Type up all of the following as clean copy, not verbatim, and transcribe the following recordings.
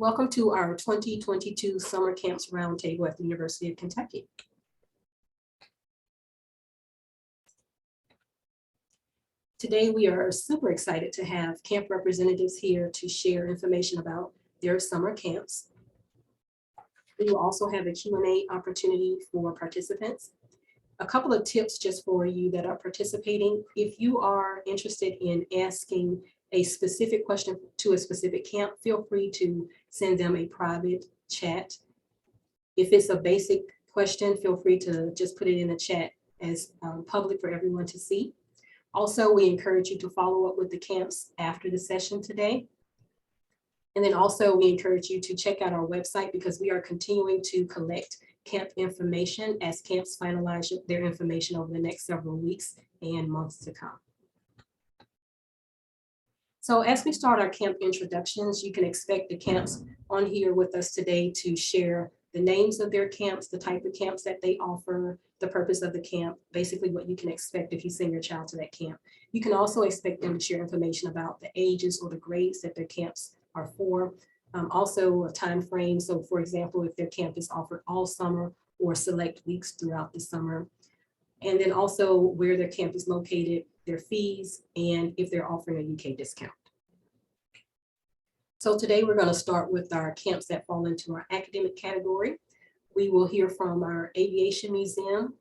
Welcome to our 2022 Summer Camps Roundtable at the University of Kentucky. Today, we are super excited to have camp representatives here to share information about their summer camps. We will also have a Q&A opportunity for participants. A couple of tips just for you that are participating. If you are interested in asking a specific question to a specific camp, feel free to send them a private chat. If it's a basic question, feel free to just put it in the chat as public for everyone to see. Also, we encourage you to follow up with the camps after the session today. And then also we encourage you to check out our website because we are continuing to collect camp information as camps finalize their information over the next several weeks and months to come. So as we start our camp introductions, you can expect the camps on here with us today to share the names of their camps, the type of camps that they offer, the purpose of the camp, basically what you can expect if you send your child to that camp. You can also expect them to share information about the ages or the grades that their camps are for. Also a time frame. So for example, if their camp is offered all summer or select weeks throughout the summer. And then also where their camp is located, their fees, and if they're offering a UK discount. So today we're going to start with our camps that fall into our academic category. We will hear from our Aviation Museum,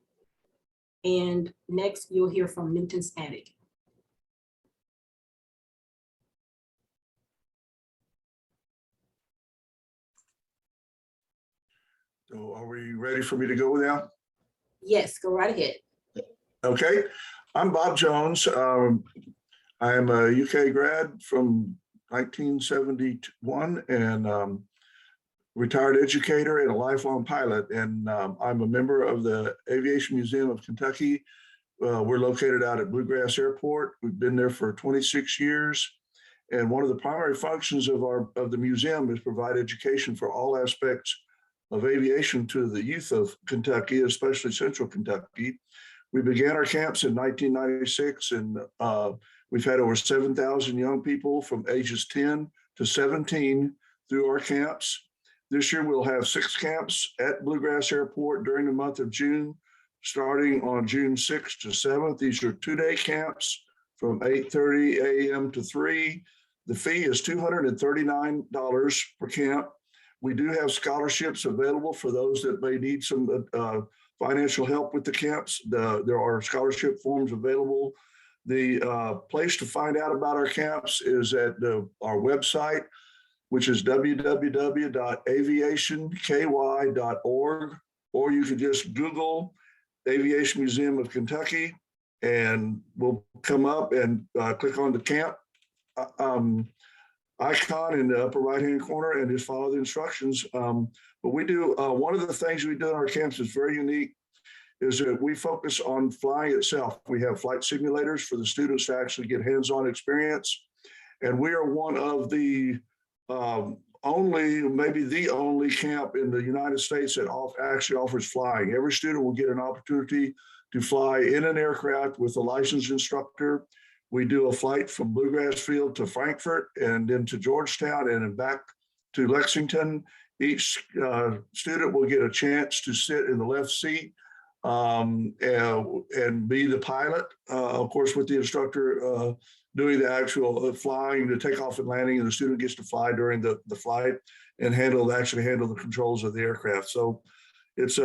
and next you'll hear from Newton's Attic. So are we ready for me to go now? Yes, go right ahead. Okay, I'm Bob Jones. I am a UK grad from 1971 and retired educator and a lifelong pilot. And I'm a member of the Aviation Museum of Kentucky. We're located out at Bluegrass Airport. We've been there for 26 years. And one of the primary functions of the museum is provide education for all aspects of aviation to the youth of Kentucky, especially Central Kentucky. We began our camps in 1996, and we've had over 7,000 young people from ages 10 to 17 through our camps. This year, we'll have 6 camps at Bluegrass Airport during the month of June, starting on June 6th to 7th. These are 2-day camps from 8:30 a.m. to 3. The fee is $239 per camp. We do have scholarships available for those that may need some financial help with the camps. There are scholarship forms available. The place to find out about our camps is at our website, which is www.aviationky.org, or you can just Google Aviation Museum of Kentucky and we'll come up and click on the camp icon in the upper right-hand corner and just follow the instructions. But we do, one of the things we do in our camps is very unique, is that we focus on flying itself. We have flight simulators for the students to actually get hands-on experience. And we are one of the maybe the only camp in the United States that actually offers flying. Every student will get an opportunity to fly in an aircraft with a licensed instructor. We do a flight from Bluegrass Field to Frankfurt and then to Georgetown and then back to Lexington. Each student will get a chance to sit in the left seat and be the pilot, of course, with the instructor doing the actual flying, the takeoff and landing, and the student gets to fly during the flight and actually handle the controls of the aircraft. So it's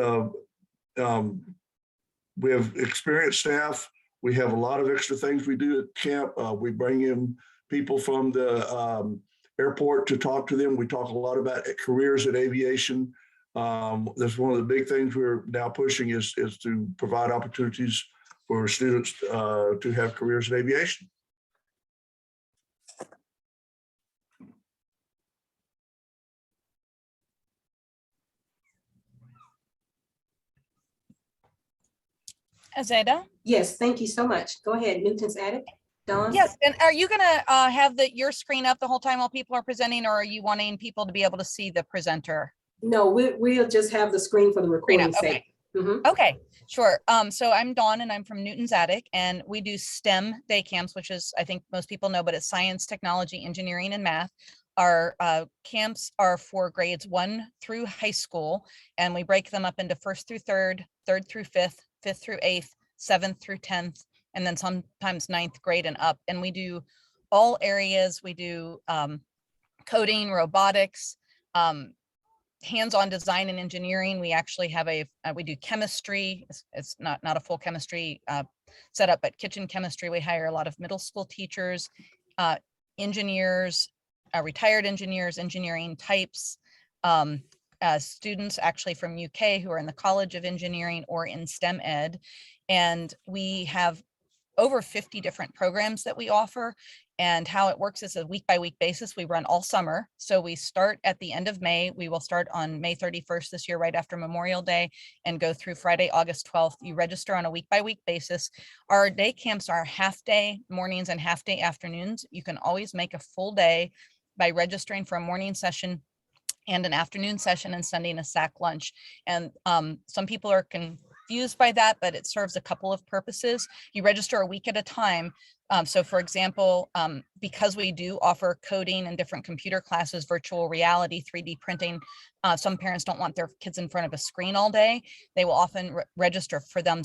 we have experienced staff. We have a lot of extra things we do at camp. We bring in people from the airport to talk to them. We talk a lot about careers in aviation. That's one of the big things we're now pushing is to provide opportunities for students to have careers in aviation. Azeda? Yes, thank you so much. Go ahead, Newton's Attic. Dawn? Yes, and are you gonna have your screen up the whole time while people are presenting, or are you wanting people to be able to see the presenter? No, we'll just have the screen for the recording sake. Okay, sure. So I'm Dawn and I'm from Newton's Attic, and we do STEM day camps, which is, I think most people know, but it's science, technology, engineering, and math. Our camps are for grades 1 through high school, and we break them up into 1st through 3rd, 3rd through 5th, 5th through 8th, 7th through 10th, and then sometimes 9th grade and up. And we do all areas. We do coding, robotics, hands-on design and engineering. We actually have we do chemistry. It's not a full chemistry setup, but kitchen chemistry. We hire a lot of middle school teachers, engineers, retired engineers, engineering types, students actually from UK who are in the College of Engineering or in STEM Ed. And we have over 50 different programs that we offer. And how it works is a week-by-week basis. We run all summer. So we start at the end of May. We will start on May 31st this year, right after Memorial Day, and go through Friday, August 12th. You register on a week-by-week basis. Our day camps are half-day mornings and half-day afternoons. You can always make a full day by registering for a morning session and an afternoon session and sending a sack lunch. And some people are confused by that, but it serves a couple of purposes. You register a week at a time. So for example, because we do offer coding and different computer classes, virtual reality, 3D printing, some parents don't want their kids in front of a screen all day. They will often register for them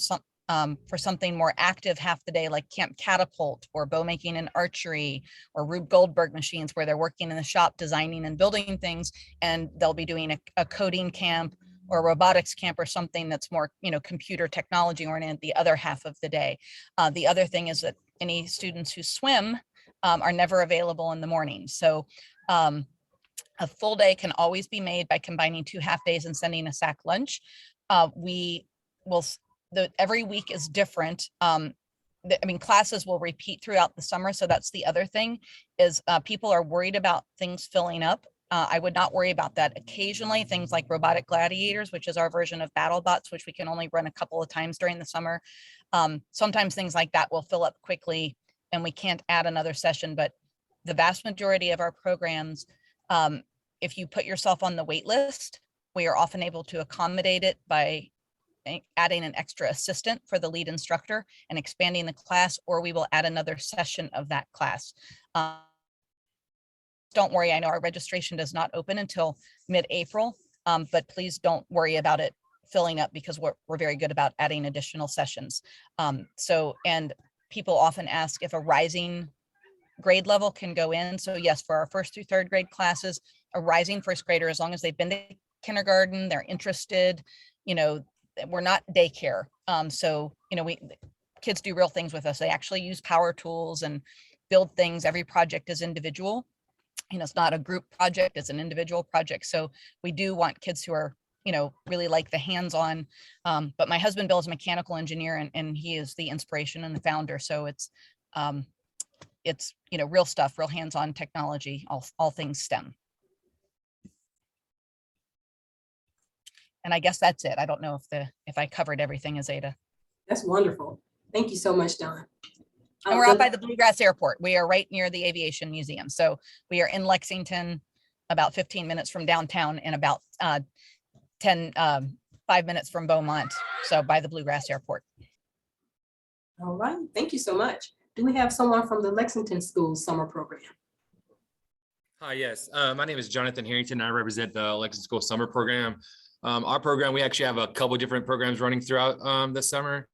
for something more active half the day, like Camp Catapult or bow making and archery or Rube Goldberg machines, where they're working in the shop designing and building things, and they'll be doing a coding camp or robotics camp or something that's more, computer technology oriented the other half of the day. The other thing is that any students who swim are never available in the morning. So a full day can always be made by combining 2 half days and sending a sack lunch. Every week is different. Classes will repeat throughout the summer. So that's the other thing is people are worried about things filling up. I would not worry about that. Occasionally, things like robotic gladiators, which is our version of BattleBots, which we can only run a couple of times during the summer. Sometimes things like that will fill up quickly and we can't add another session, but the vast majority of our programs, if you put yourself on the wait list, we are often able to accommodate it by adding an extra assistant for the lead instructor and expanding the class, or we will add another session of that class. Don't worry, I know our registration does not open until mid-April, but please don't worry about it filling up because we're very good about adding additional sessions. And people often ask if a rising grade level can go in. So yes, for our 1st through 3rd grade classes, a rising 1st grader, as long as they've been to kindergarten, they're interested, we're not daycare. Kids do real things with us. They actually use power tools and build things. Every project is individual. It's not a group project, it's an individual project. So we do want kids who are, really like the hands-on. But my husband Bill is a mechanical engineer and he is the inspiration and the founder. So it's real stuff, real hands-on technology, all things STEM. And I guess that's it. I don't know if I covered everything, Azada. That's wonderful. Thank you so much, Dawn. And we're out by the Bluegrass Airport. We are right near the Aviation Museum. So we are in Lexington, about 15 minutes from downtown and about 5 minutes from Beaumont. So by the Bluegrass Airport. All right, thank you so much. Do we have someone from the Lexington School Summer Program? Hi, yes. My name is Jonathan Harrington. I represent the Lexington School Summer Program. Our program, we actually have a couple different programs running throughout the summer.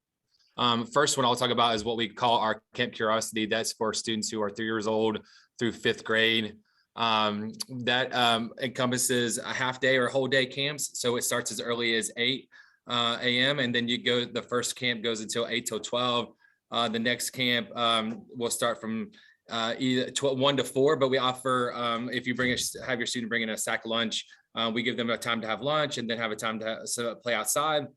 First one I'll talk about is what we call our Camp Curiosity. That's for students who are 3 years old through 5th grade. That encompasses a half day or whole day camps. So it starts as early as 8 a.m. and then the first camp goes until 8 till 12. The next camp will start from either 1 to 4, but we offer, if you have your student bring in a sack lunch, we give them a time to have lunch and then have a time to play outside.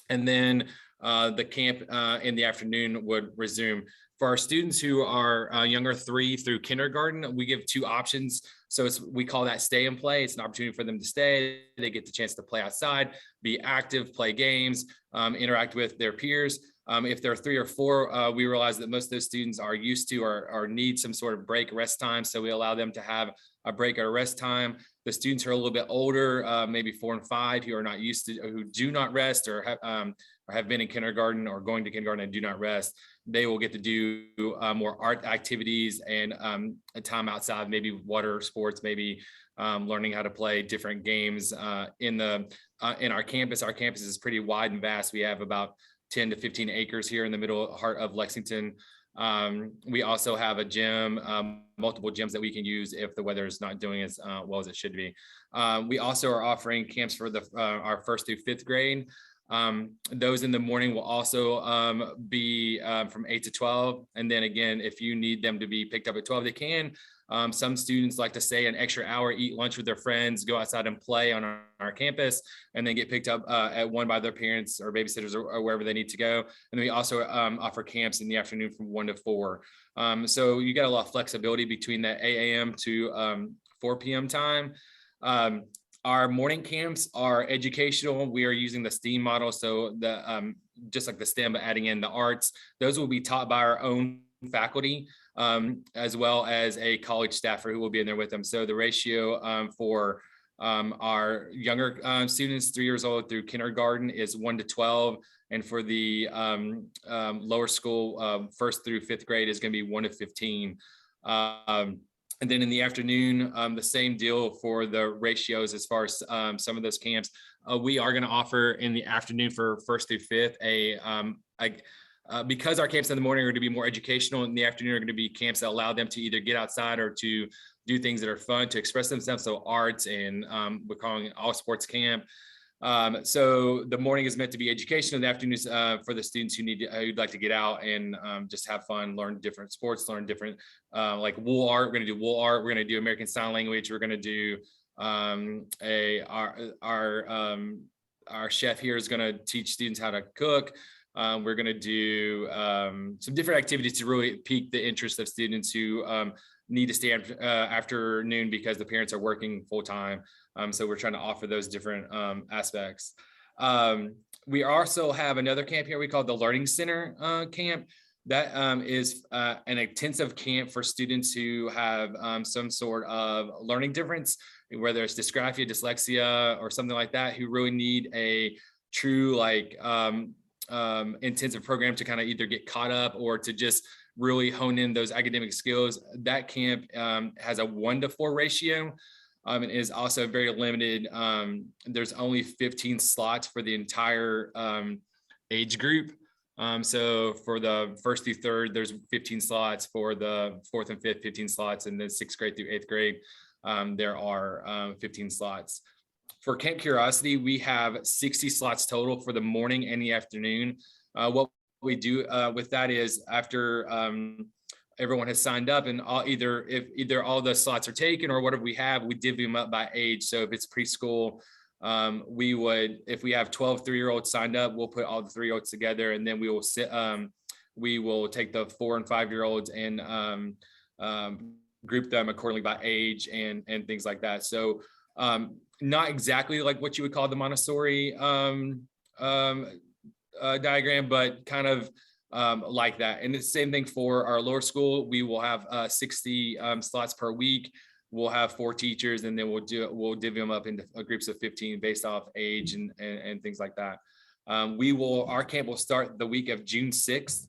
And then the camp in the afternoon would resume. For our students who are younger 3 through kindergarten, we give 2 options. So we call that stay and play. It's an opportunity for them to stay. They get the chance to play outside, be active, play games, interact with their peers. If there are 3 or 4, we realize that most of those students are used to or need some sort of break rest time. So we allow them to have a break or rest time. The students who are a little bit older, maybe 4 and 5, who are not used to, who do not rest or have been in kindergarten or going to kindergarten and do not rest, they will get to do more art activities and a time outside, maybe water sports, maybe learning how to play different games in our campus. Our campus is pretty wide and vast. We have about 10 to 15 acres here in the middle heart of Lexington. We also have a gym, multiple gyms that we can use if the weather is not doing as well as it should be. We also are offering camps for our 1st through 5th grade. Those in the morning will also be from 8 to 12. And then again, if you need them to be picked up at 12, they can. Some students like to stay an extra hour, eat lunch with their friends, go outside and play on our campus, and then get picked up at 1 by their parents or babysitters or wherever they need to go. And we also offer camps in the afternoon from 1 to 4. So you get a lot of flexibility between that 8 a.m. to 4 p.m. time. Our morning camps are educational. We are using the STEAM model. So the just like the STEM, but adding in the arts, those will be taught by our own faculty, as well as a college staffer who will be in there with them. So the ratio for our younger students, 3 years old through kindergarten, is 1 to 12. And for the lower school, 1st through 5th grade, is going to be 1 to 15. And then in the afternoon, the same deal for the ratios as far as some of those camps. We are going to offer in the afternoon for 1st through 5th because our camps in the morning are going to be more educational, in the afternoon are going to be camps that allow them to either get outside or to do things that are fun, to express themselves. So arts, and we're calling it all sports camp. So the morning is meant to be educational, the afternoon is for the students who'd like to get out and just have fun, learn different sports, learn different like wool art. We're going to do wool art. We're going to do American Sign Language. We're going to do our chef here is going to teach students how to cook. We're going to do some different activities to really pique the interest of students who need to stay afternoon because the parents are working full time. So we're trying to offer those different aspects. We also have another camp here we call the Learning Center camp. That is an intensive camp for students who have some sort of learning difference, whether it's dysgraphia, dyslexia, or something like that, who really need a true intensive program to kind of either get caught up or to just really hone in those academic skills. That camp has a 1 to 4 ratio. It is also very limited. There's only 15 slots for the entire age group. So for the 1st through 3rd, there's 15 slots. For the 4th and 5th, 15 slots. And then 6th grade through 8th grade, there are 15 slots. For Camp Curiosity, we have 60 slots total for the morning and the afternoon. What we do with that is after everyone has signed up, and either all the slots are taken or whatever we have, we divvy them up by age. So if it's preschool, if we have 12 3-year-olds signed up, we'll put all the 3-year-olds together, and then we will take the 4 and 5-year-olds and group them accordingly by age and things like that. So not exactly like what you would call the Montessori diagram, but kind of like that. And the same thing for our lower school. We will have 60 slots per week. We'll have 4 teachers, and then we'll divvy them up into groups of 15 based off age and things like that. Our camp will start the week of June 6th,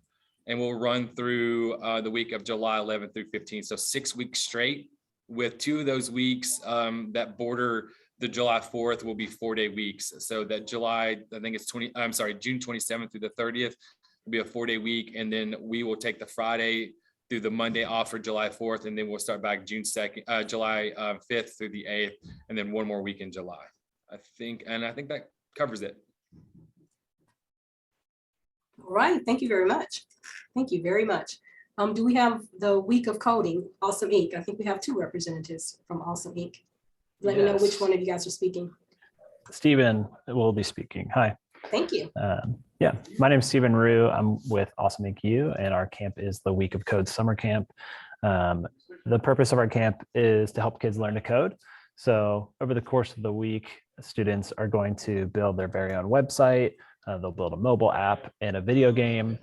and we'll run through the week of July 11th through 15th. So 6 weeks straight, with 2 of those weeks that border the July 4th will be 4-day weeks. So that June 27th through the 30th will be a 4-day week. And then we will take the Friday through the Monday off for July 4th. And then we'll start back July 5th through the 8th, and then 1 more week in July, I think that covers it. All right, thank you very much. Thank you very much. Do we have the week of coding, Awesome Inc.? I think we have 2 representatives from Awesome Inc. Let me know which one of you guys are speaking. Stephen will be speaking. Hi. Thank you. Yeah, my name is Stephen Rue. I'm with Awesome Inc. U, and our camp is the Week of Code Summer Camp. The purpose of our camp is to help kids learn to code. So over the course of the week, students are going to build their very own website, They'll build a mobile app and a video game.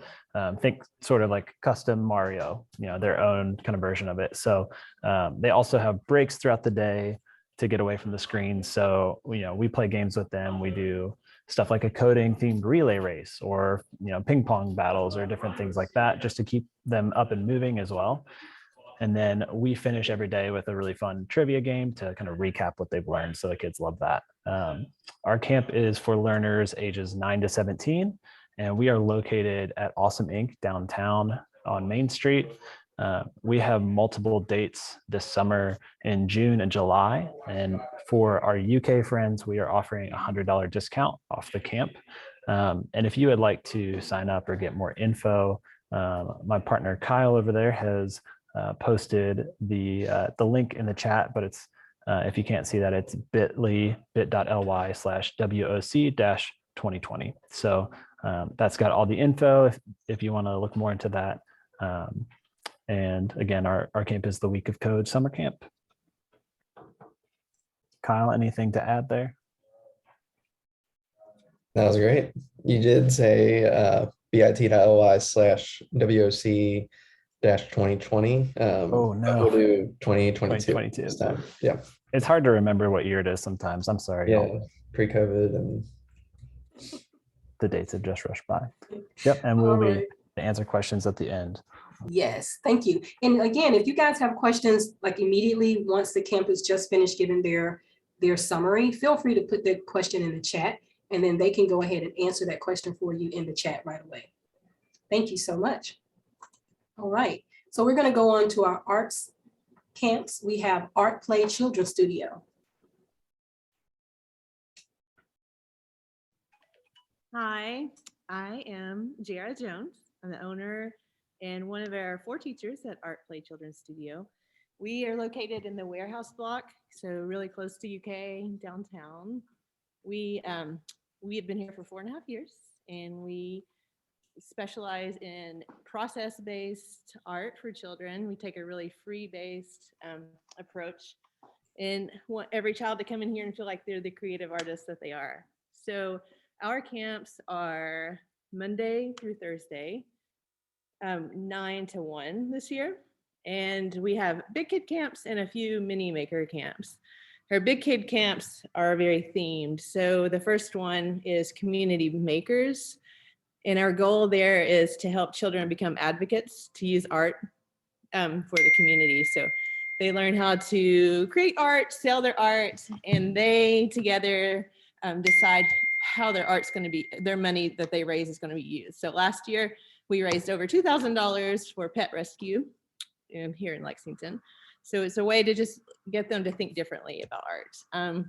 Think sort of like custom Mario, their own kind of version of it. So they also have breaks throughout the day to get away from the screen. So, we play games with them. We do stuff like a coding themed relay race or, ping pong battles or different things like that, just to keep them up and moving as well. And then we finish every day with a really fun trivia game to kind of recap what they've learned. So the kids love that. Our camp is for learners ages 9 to 17, and we are located at Awesome Inc. downtown on Main Street. We have multiple dates this summer in June and July. And for our UK friends, we are offering a $100 discount off the camp. And if you would like to sign up or get more info, my partner Kyle over there has posted the link in the chat, but it's if you can't see that, it's bit.ly/WOC-2020. So that's got all the info if you want to look more into that. And again, our camp is the Week of Code Summer Camp. Kyle, anything to add there? That was great. You did say bit.ly/WOC-2020. Oh, no. We'll do 2022 2022. this time. Yeah. It's hard to remember what year it is sometimes. I'm sorry. Yeah. Pre-COVID and The dates have just rushed by. Yep. And we'll All be right. to answer questions at the end. Yes, thank you. And again, if you guys have questions, like immediately once the campus just finished giving their summary, feel free to put the question in the chat, and then they can go ahead and answer that question for you in the chat right away. Thank you so much. All right, so we're going to go on to our arts camps. We have ARTplay Children's Studio. Hi, I am Jara Jones. I'm the owner and one of our 4 teachers at ARTplay Children's Studio. We are located in the warehouse block, so really close to UK downtown. We have been here for 4.5 years, and we specialize in process-based art for children. We take a really free-based approach and want every child to come in here and feel like they're the creative artists that they are. So our camps are Monday through Thursday, 9 to 1 this year. And we have big kid camps and a few mini maker camps. Our big kid camps are very themed. So the first one is community makers. And our goal there is to help children become advocates to use art for the community. So they learn how to create art, sell their art, and they together decide how their art's going to be, their money that they raise is going to be used. So last year we raised over $2,000 for pet rescue here in Lexington. So it's a way to just get them to think differently about art.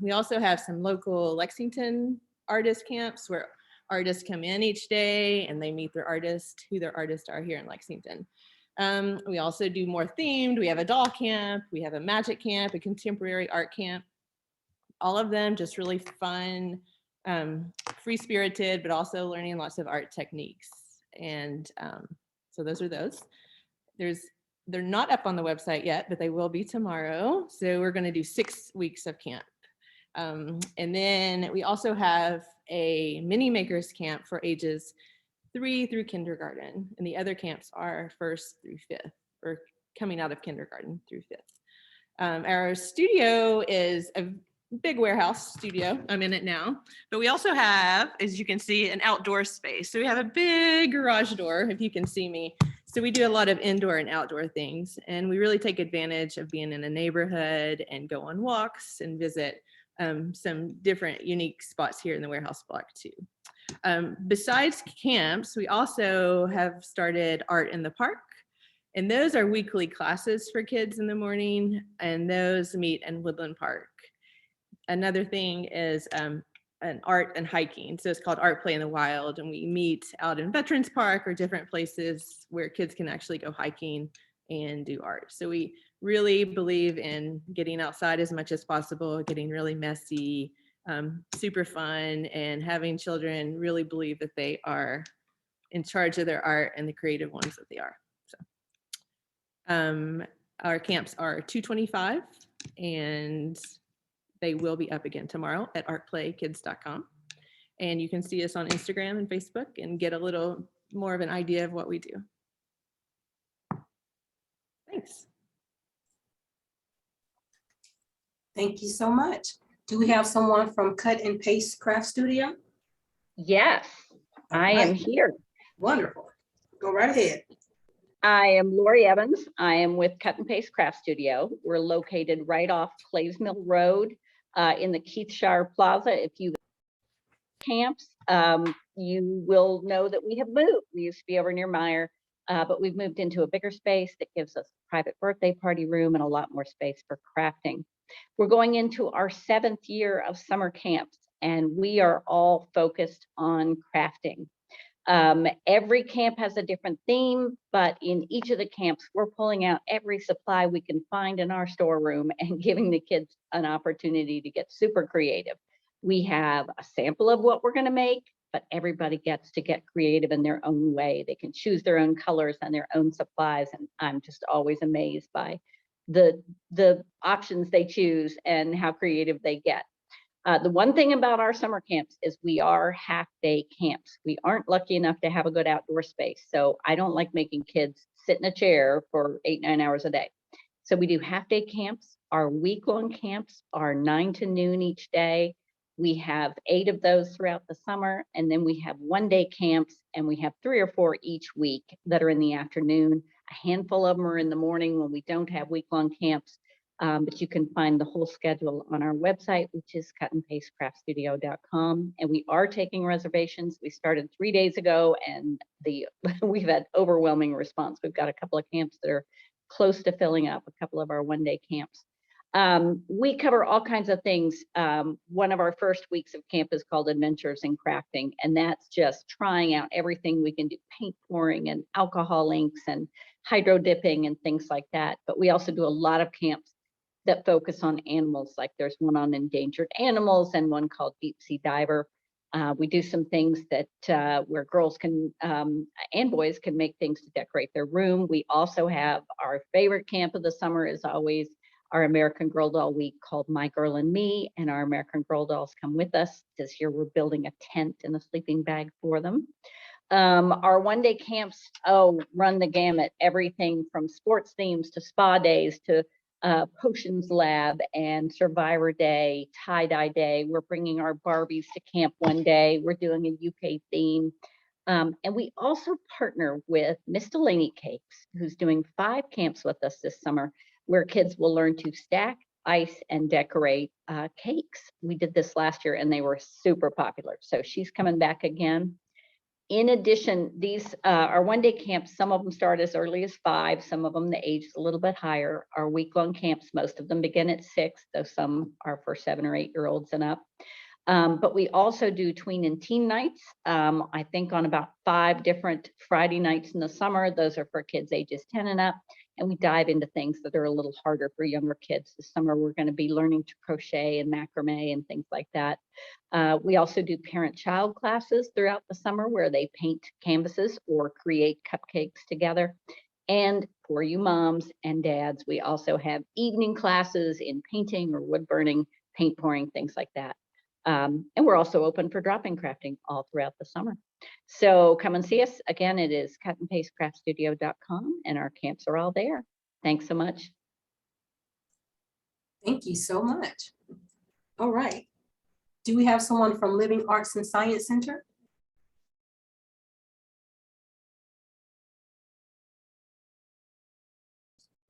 We also have some local Lexington artist camps where artists come in each day and they meet their artist, who their artists are here in Lexington. We also do more themed. We have a doll camp, we have a magic camp, a contemporary art camp. All of them just really fun, free-spirited, but also learning lots of art techniques. And so those are those. They're not up on the website yet, but they will be tomorrow. So we're going to do 6 weeks of camp. And then we also have a mini makers camp for ages 3 through kindergarten. And the other camps are 1st through 5th, or coming out of kindergarten through 5th. Our studio is a big warehouse studio. I'm in it now, but we also have, as you can see, an outdoor space. So we have a big garage door, if you can see me. So we do a lot of indoor and outdoor things, and we really take advantage of being in a neighborhood and go on walks and visit some different unique spots here in the warehouse block too. Besides camps, we also have started Art in the Park, and those are weekly classes for kids in the morning, and those meet in Woodland Park. Another thing is an art and hiking. So it's called ARTplay in the Wild, and we meet out in Veterans Park or different places where kids can actually go hiking and do art. So we really believe in getting outside as much as possible, getting really messy, super fun, and having children really believe that they are in charge of their art and the creative ones that they are. So our camps are $225, and they will be up again tomorrow at artplaykids.com. And you can see us on Instagram and Facebook and get a little more of an idea of what we do. Thanks. Thank you so much. Do we have someone from Cut and Paste Craft Studio? Yes, I am Right. here. Wonderful. Go right ahead. I am Lori Evans. I am with Cut and Paste Craft Studio. We're located right off Clays Mill Road in the Keithshire Plaza. If you camps, you will know that we have moved. We used to be over near Meyer, but we've moved into a bigger space that gives us a private birthday party room and a lot more space for crafting. We're going into our 7th year of summer camps, and we are all focused on crafting. Every camp has a different theme, but in each of the camps, we're pulling out every supply we can find in our storeroom and giving the kids an opportunity to get super creative. We have a sample of what we're going to make, but everybody gets to get creative in their own way. They can choose their own colors and their own supplies, and I'm just always amazed by the options they choose and how creative they get. The one thing about our summer camps is we are half-day camps. We aren't lucky enough to have a good outdoor space, so I don't like making kids sit in a chair for 8-9 hours a day. So we do half-day camps. Our week-long camps are 9 to noon each day. We have 8 of those throughout the summer, and then we have one-day camps, and we have 3 or 4 each week that are in the afternoon. A handful of them are in the morning when we don't have week-long camps. But you can find the whole schedule on our website, which is cutandpastecraftstudio.com. And we are taking reservations. We started 3 days ago, and we've had overwhelming response. We've got a couple of camps that are close to filling up, a couple of our one-day camps. We cover all kinds of things. One of our first weeks of camp is called Adventures in Crafting, and that's just trying out everything we can do, paint pouring and alcohol inks and hydro dipping and things like that. But we also do a lot of camps that focus on animals, like there's one on endangered animals and one called Deep Sea Diver. We do some things that where girls can and boys can make things to decorate their room. We also have our favorite camp of the summer is always our American Girl Doll Week called My Girl and Me, and our American Girl Dolls come with us. This year we're building a tent and a sleeping bag for them. Our one-day camps, run the gamut, everything from sports themes to spa days to potions lab and survivor day, tie-dye day. We're bringing our Barbies to camp one day. We're doing a UK theme. And we also partner with Miss Delaney Cakes, who's doing 5 camps with us this summer, where kids will learn to stack, ice, and decorate cakes. We did this last year and they were super popular. So she's coming back again. In addition, these are one-day camps. Some of them start as early as 5, some of them the age is a little bit higher. Our week-long camps, most of them begin at 6, though some are for 7 or 8-year-olds and up. But we also do tween and teen nights, I think on about 5 different Friday nights in the summer. Those are for kids ages 10 and up. And we dive into things that are a little harder for younger kids. This summer, we're going to be learning to crochet and macrame and things like that. We also do parent-child classes throughout the summer where they paint canvases or create cupcakes together. And for you moms and dads, we also have evening classes in painting or wood burning, paint pouring, things like that. And we're also open for drop-in crafting all throughout the summer. So come and see us. Again, it is cutandpastecraftstudio.com, and our camps are all there. Thanks so much. Thank you so much. All right. Do we have someone from Living Arts and Science Center?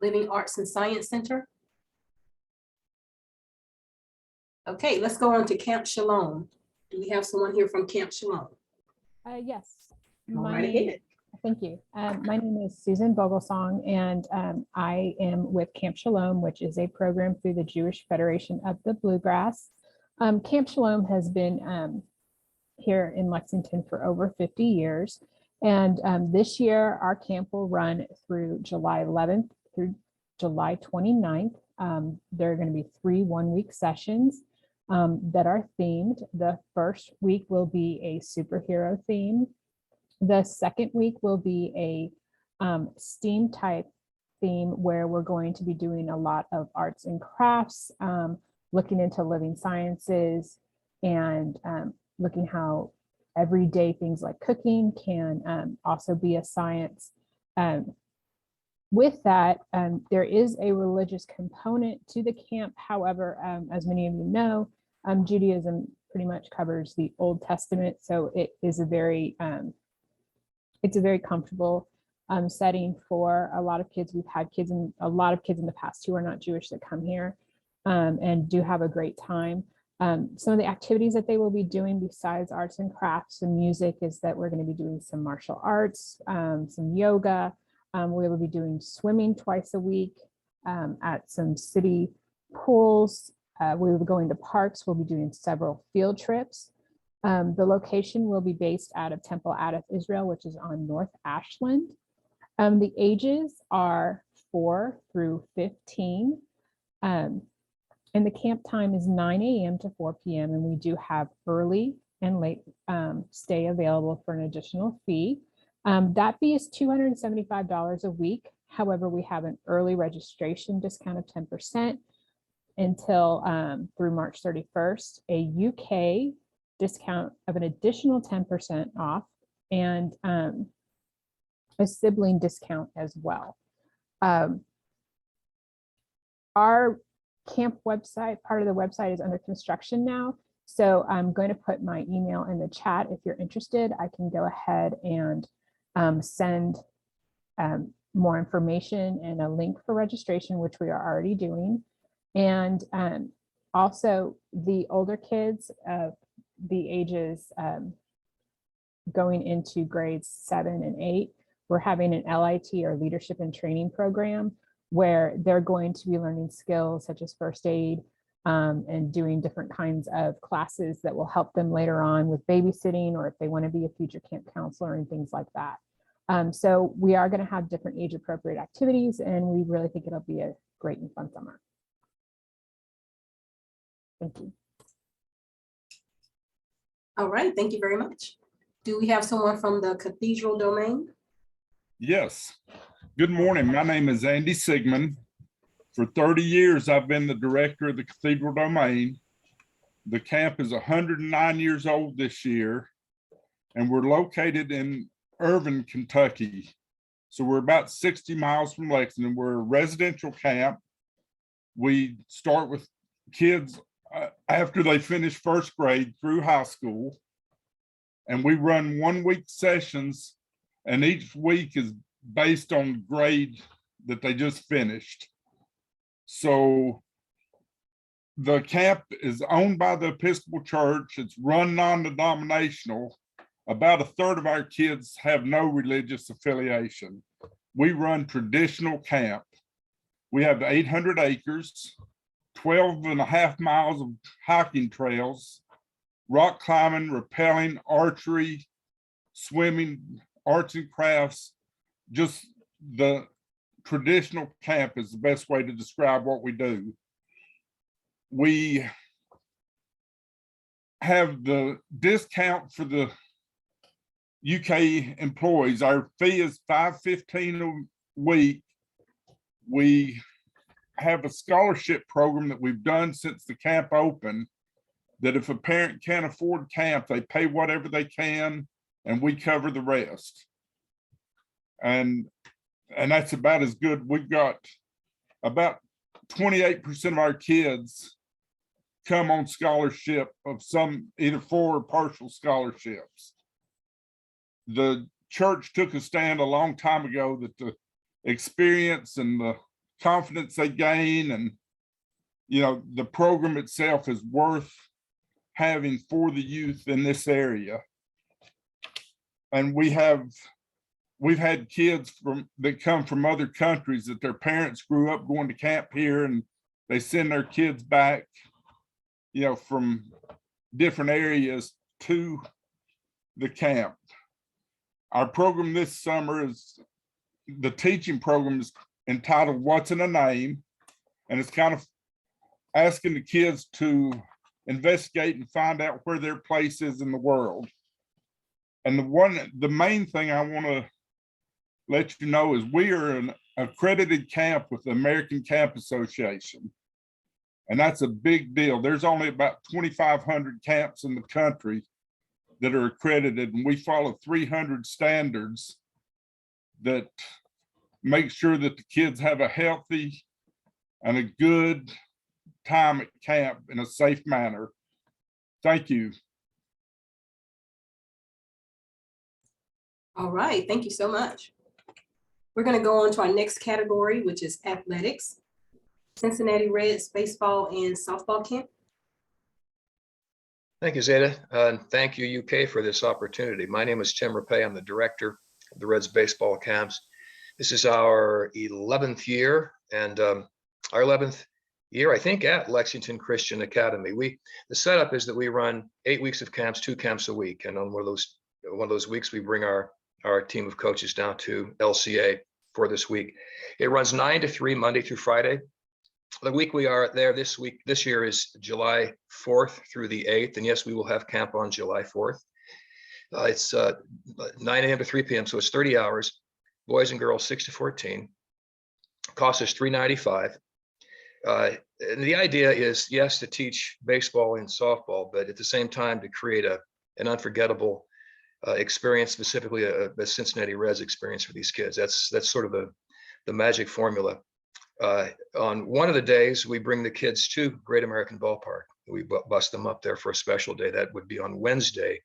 Living Arts and Science Center? Okay, let's go on to Camp Shalom. Do we have someone here from Camp Shalom? Yes. Go right ahead. Thank you. My name is Susan Vogelsong, and I am with Camp Shalom, which is a program through the Jewish Federation of the Bluegrass. Camp Shalom has been here in Lexington for over 50 years. And this year, our camp will run through July 11th through July 29th. There are going to be 3 one-week sessions that are themed. The first week will be a superhero theme. The second week will be a STEAM type theme where we're going to be doing a lot of arts and crafts, looking into living sciences and looking how everyday things like cooking can also be a science. With that, there is a religious component to the camp. However, as many of you know, Judaism pretty much covers the Old Testament, so it is it's a very comfortable setting for a lot of kids. We've had a lot of kids in the past who are not Jewish that come here and do have a great time. Some of the activities that they will be doing besides arts and crafts and music is that we're going to be doing some martial arts, some yoga. We will be doing swimming twice a week at some city pools. We will be going to parks. We'll be doing several field trips. The location will be based out of Temple Adath, Israel, which is on North Ashland. The ages are 4 through 15. And the camp time is 9 a.m. to 4 p.m. And we do have early and late stay available for an additional fee. That fee is $275 a week. However, we have an early registration discount of 10% until through March 31st, a UK discount of an additional 10% off, and a sibling discount as well. Our camp website, part of the website is under construction now. So I'm going to put my email in the chat. If you're interested, I can go ahead and send more information and a link for registration, which we are already doing. And also the older kids of the ages going into grades 7 and 8, we're having an LIT or leadership and training program where they're going to be learning skills such as first aid and doing different kinds of classes that will help them later on with babysitting, or if they want to be a future camp counselor and things like that. So we are going to have different age appropriate activities, and we really think it'll be a great and fun summer. Thank you. All right, thank you very much. Do we have someone from the cathedral domain? Yes. Good morning. My name is Andy Sigmund. For 30 years, I've been the director of the cathedral domain. The camp is 109 years old this year, and we're located in Irvine, Kentucky. So we're about 60 miles from Lexington. We're a residential camp. We start with kids after they finish first grade through high school, and we run 1 week sessions, and each week is based on grade that they just finished. So the camp is owned by the Episcopal Church. It's run non-denominational. About 1/3 of our kids have no religious affiliation. We run traditional camp. We have 800 acres, 12.5 miles of hiking trails, rock climbing, rappelling, archery, swimming, arts and crafts. Just the traditional camp is the best way to describe what we do. We have the discount for the UK employees. Our fee is $5.15 a week. We have a scholarship program that we've done since the camp opened, that if a parent can't afford camp, they pay whatever they can and we cover the rest. And that's about as good. We've got about 28% of our kids come on scholarship of some, either full or partial scholarships. The church took a stand a long time ago that the experience and the confidence they gain, and the program itself is worth having for the youth in this area. And we've had kids that come from other countries that their parents grew up going to camp here, and they send their kids back, from different areas to the camp. Our program this summer is, the teaching program is entitled What's in a Name? And it's kind of asking the kids to investigate and find out where their place is in the world. And the main thing I want to let you know is we are an accredited camp with the American Camp Association. And that's a big deal. There's only about 2,500 camps in the country that are accredited, and we follow 300 standards that make sure that the kids have a healthy and a good time at camp in a safe manner. Thank you. All right, thank you so much. We're going to go on to our next category, which is athletics. Cincinnati Reds baseball and softball camp. Thank you, Zeta, and thank you, UK, for this opportunity. My name is Tim Rapay. I'm the director of the Reds baseball camps. This is our 11th year, and our 11th year, I think, at Lexington Christian Academy. The setup is that we run 8 weeks of camps, 2 camps a week, and on one of those weeks, we bring our team of coaches down to LCA for this week. It runs 9 to 3, Monday through Friday. The week we are there this year is July 4th through the 8th. And yes, we will have camp on July 4th. It's 9 a.m. to 3 p.m. So it's 30 hours, boys and girls, 6 to 14. Cost us $395. And the idea is, yes, to teach baseball and softball, but at the same time to create an unforgettable experience, specifically a Cincinnati Reds experience for these kids. That's sort of the magic formula. On one of the days, we bring the kids to Great American Ballpark. We bust them up there for a special day. That would be on Wednesday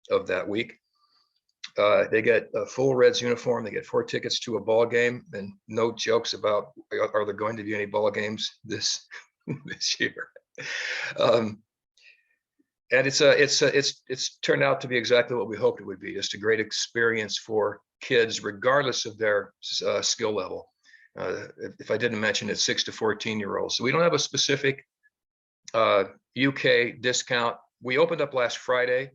of that week. They get a full Reds uniform. They get 4 tickets to a ball game, and no jokes about are there going to be any ball games this year. And it's turned out to be exactly what we hoped it would be. Just a great experience for kids, regardless of their skill level. If I didn't mention it, 6 to 14-year-olds. So we don't have a specific UK discount. We opened up last Friday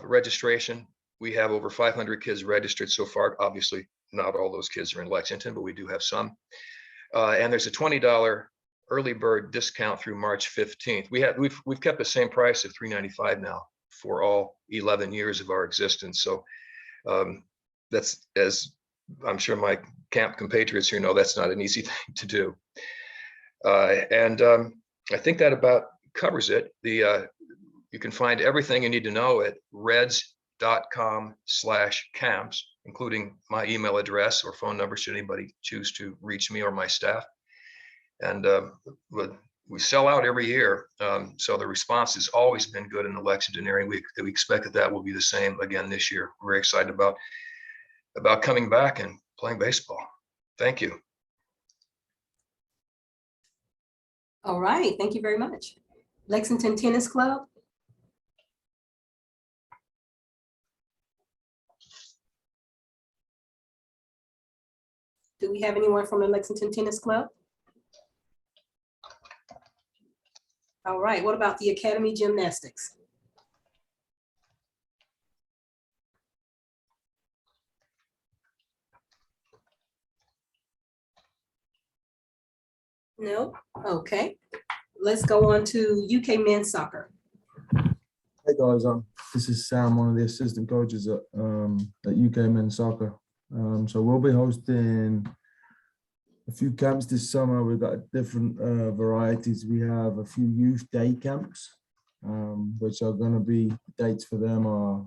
registration. We have over 500 kids registered so far. Obviously, not all those kids are in Lexington, but we do have some. And there's a $20 early bird discount through March 15th. We've kept the same price of $395 now for all 11 years of our existence. So that's, as I'm sure my camp compatriots here know, that's not an easy thing to do. And I think that about covers it. You can find everything you need to know at reds.com/camps, including my email address or phone number should anybody choose to reach me or my staff. And we sell out every year. So the response has always been good in the Lexington area. We expect that will be the same again this year. We're very excited about coming back and playing baseball. Thank you. All right, thank you very much. Lexington Tennis Club. Do we have anyone from the Lexington Tennis Club? All right, what about the Academy Gymnastics? No, okay. Let's go on to UK men's soccer. Hey guys, this is Sam, one of the assistant coaches at UK men's soccer. So we'll be hosting a few camps this summer. We've got different varieties. We have a few youth day camps, which are going to be, dates for them are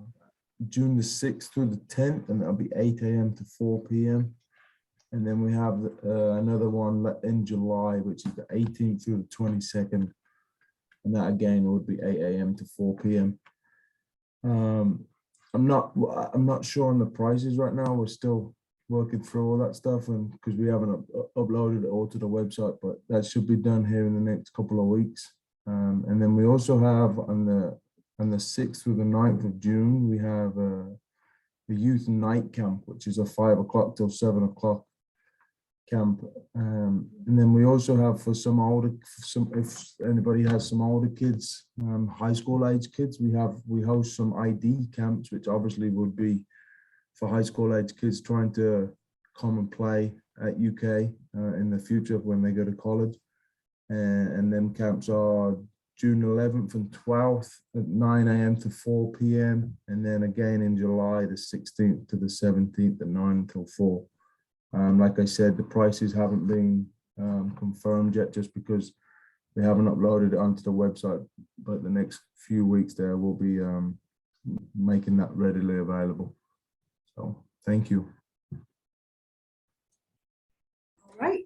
June the 6th through the 10th, and that'll be 8 a.m. to 4 p.m. And then we have another one in July, which is the 18th through the 22nd. And that again would be 8 a.m. to 4 p.m. I'm not sure on the prices right now. We're still working through all that stuff, and because we haven't uploaded it all to the website, but that should be done here in the next couple of weeks. And then we also have on the 6th through the 9th of June, we have a youth night camp, which is a 5 o'clock till 7 o'clock camp. And then we also have for if anybody has some older kids, high school age kids, we host some ID camps, which obviously would be for high school age kids trying to come and play at UK in the future when they go to college. And them camps are June 11th and 12th at 9 a.m. to 4 p.m. And then again in July the 16th to the 17th at 9 until 4. Like I said, the prices haven't been confirmed yet, just because we haven't uploaded it onto the website. But the next few weeks there will be making that readily available. So thank you. All right.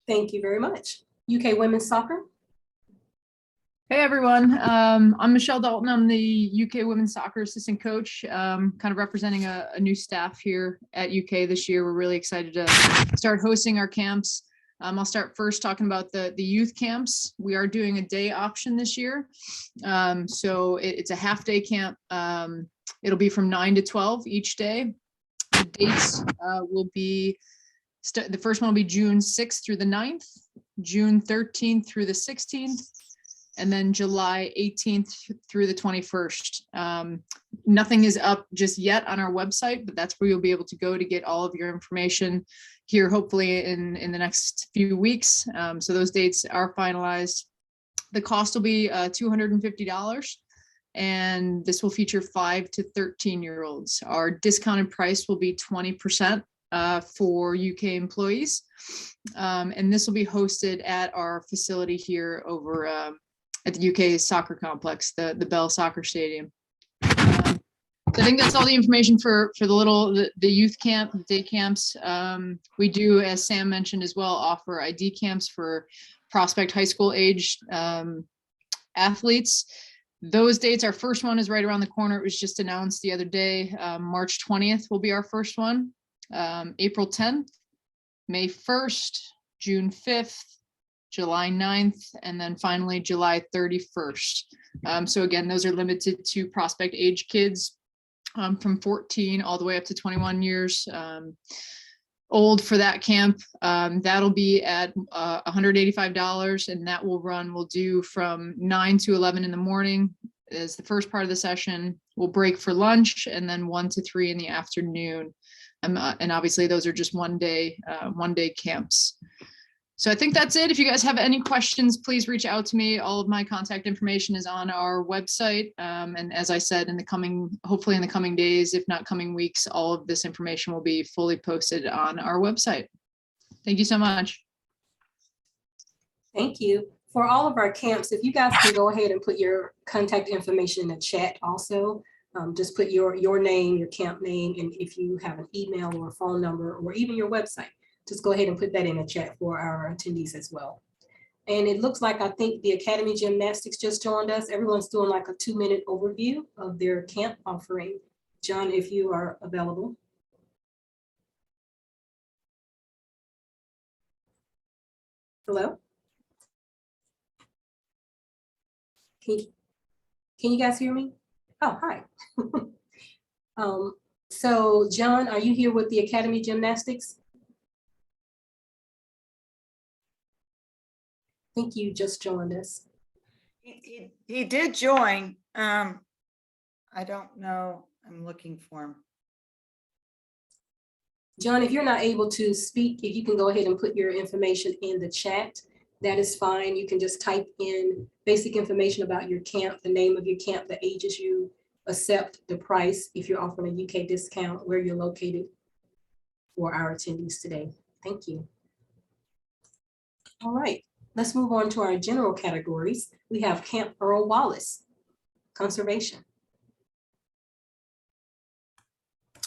Thank you very much. UK Women's Soccer. Hey everyone, I'm Michelle Dalton. I'm the UK Women's Soccer Assistant Coach, kind of representing a new staff here at UK this year. We're really excited to start hosting our camps. I'll start first talking about the youth camps. We are doing a day option this year. So it's a half day camp. It'll be from 9 to 12 each day. The dates will be, the first one will be June 6th through the 9th, June 13th through the 16th, and then July 18th through the 21st. Nothing is up just yet on our website, but that's where you'll be able to go to get all of your information here, hopefully in the next few weeks. So those dates are finalized. The cost will be $250, and this will feature 5 to 13-year-olds. Our discounted price will be 20% for UK employees. And this will be hosted at our facility here over at the UK Soccer Complex, the Bell Soccer Stadium. So I think that's all the information for the youth camp, day camps. We do, as Sam mentioned as well, offer ID camps for prospect high school age athletes. Those dates, our first one is right around the corner. It was just announced the other day. March 20th will be our first one. April 10th, May 1st, June 5th, July 9th, and then finally July 31st. So again, those are limited to prospect age kids from 14 all the way up to 21 years old for that camp. That'll be at $185, and that will do from 9 to 11 in the morning is the first part of the session. We'll break for lunch, and then 1 to 3 in the afternoon. And obviously those are just one day camps. So I think that's it. If you guys have any questions, please reach out to me. All of my contact information is on our website. And as I said, hopefully in the coming days, if not coming weeks, all of this information will be fully posted on our website. Thank you so much. Thank you. For all of our camps, if you guys can go ahead and put your contact information in the chat also. Just put your name, your camp name, and if you have an email or a phone number or even your website, just go ahead and put that in the chat for our attendees as well. And it looks like I think the Academy Gymnastics just joined us. Everyone's doing like a 2-minute overview of their camp offering. John, if you are available. Hello? Can you guys hear me? Oh, hi. So John, are you here with the Academy Gymnastics? I think you just joined us. He did join. I don't know. I'm looking for him. John, if you're not able to speak, if you can go ahead and put your information in the chat, that is fine. You can just type in basic information about your camp, the name of your camp, the ages you accept, the price, if you're offering a UK discount, where you're located for our attendees today. Thank you. All right, let's move on to our general categories. We have Camp Earl Wallace, conservation.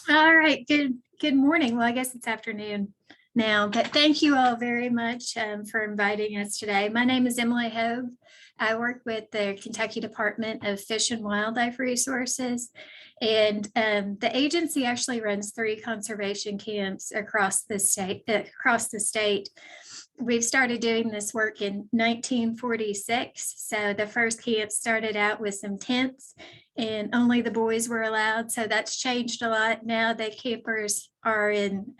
All right, good morning. Well, I guess it's afternoon now, but thank you all very much for inviting us today. My name is Emily Hogue. I work with the Kentucky Department of Fish and Wildlife Resources, and the agency actually runs 3 conservation camps across the state. We've started doing this work in 1946. So the first camp started out with some tents and only the boys were allowed. So that's changed a lot. Now the campers are in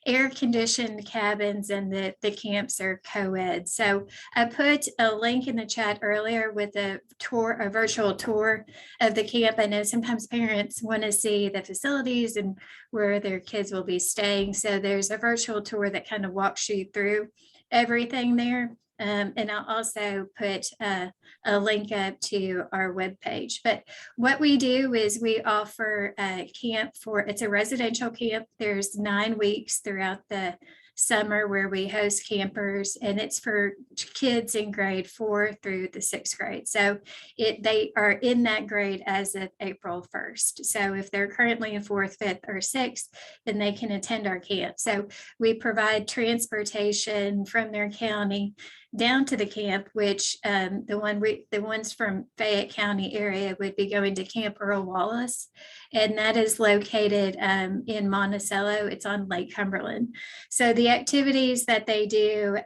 air-conditioned cabins, and the camps are co-ed. So I put a link in the chat earlier with a virtual tour of the camp. I know sometimes parents want to see the facilities and where their kids will be staying. So there's a virtual tour that kind of walks you through everything there. And I'll also put a link up to our webpage. But what we do is we offer a camp it's a residential camp. There's 9 weeks throughout the summer where we host campers, and it's for kids in grade 4 through the 6th grade. So they are in that grade as of April 1st. So if they're currently in 4th, 5th, or 6th, then they can attend our camp. So we provide transportation from their county down to the camp, which the ones from Fayette County area would be going to Camp Earl Wallace, and that is located in Monticello. It's on Lake Cumberland. So the activities that they do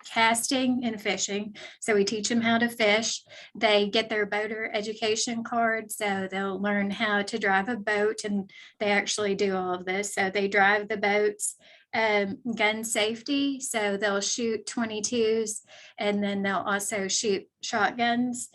casting and fishing. So we teach them how to fish. They get their boater education card. So they'll learn how to drive a boat, and they actually do all of this. So they drive the boats. Gun safety, so they'll shoot 22s, and then they'll also shoot shotguns,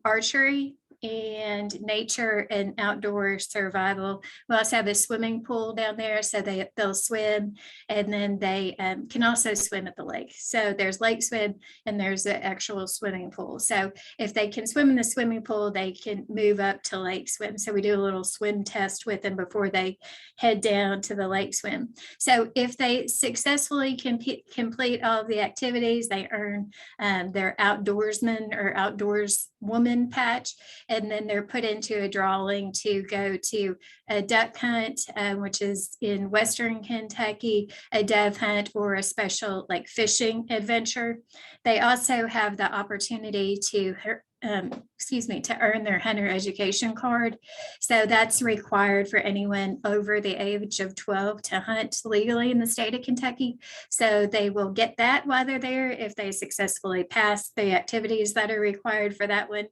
archery, and nature and outdoor survival. We also have a swimming pool down there, so they'll swim, and then they can also swim at the lake. So there's lake swim and there's an actual swimming pool. So if they can swim in the swimming pool, they can move up to lake swim. So we do a little swim test with them before they head down to the lake swim. So if they successfully complete all of the activities, they earn their outdoorsman or outdoors woman patch, and then they're put into a drawing to go to a duck hunt, which is in Western Kentucky, a dove hunt, or a special like fishing adventure. They also have the opportunity to earn their hunter education card. So that's required for anyone over the age of 12 to hunt legally in the state of Kentucky. So they will get that while they're there if they successfully pass the activities that are required for that one.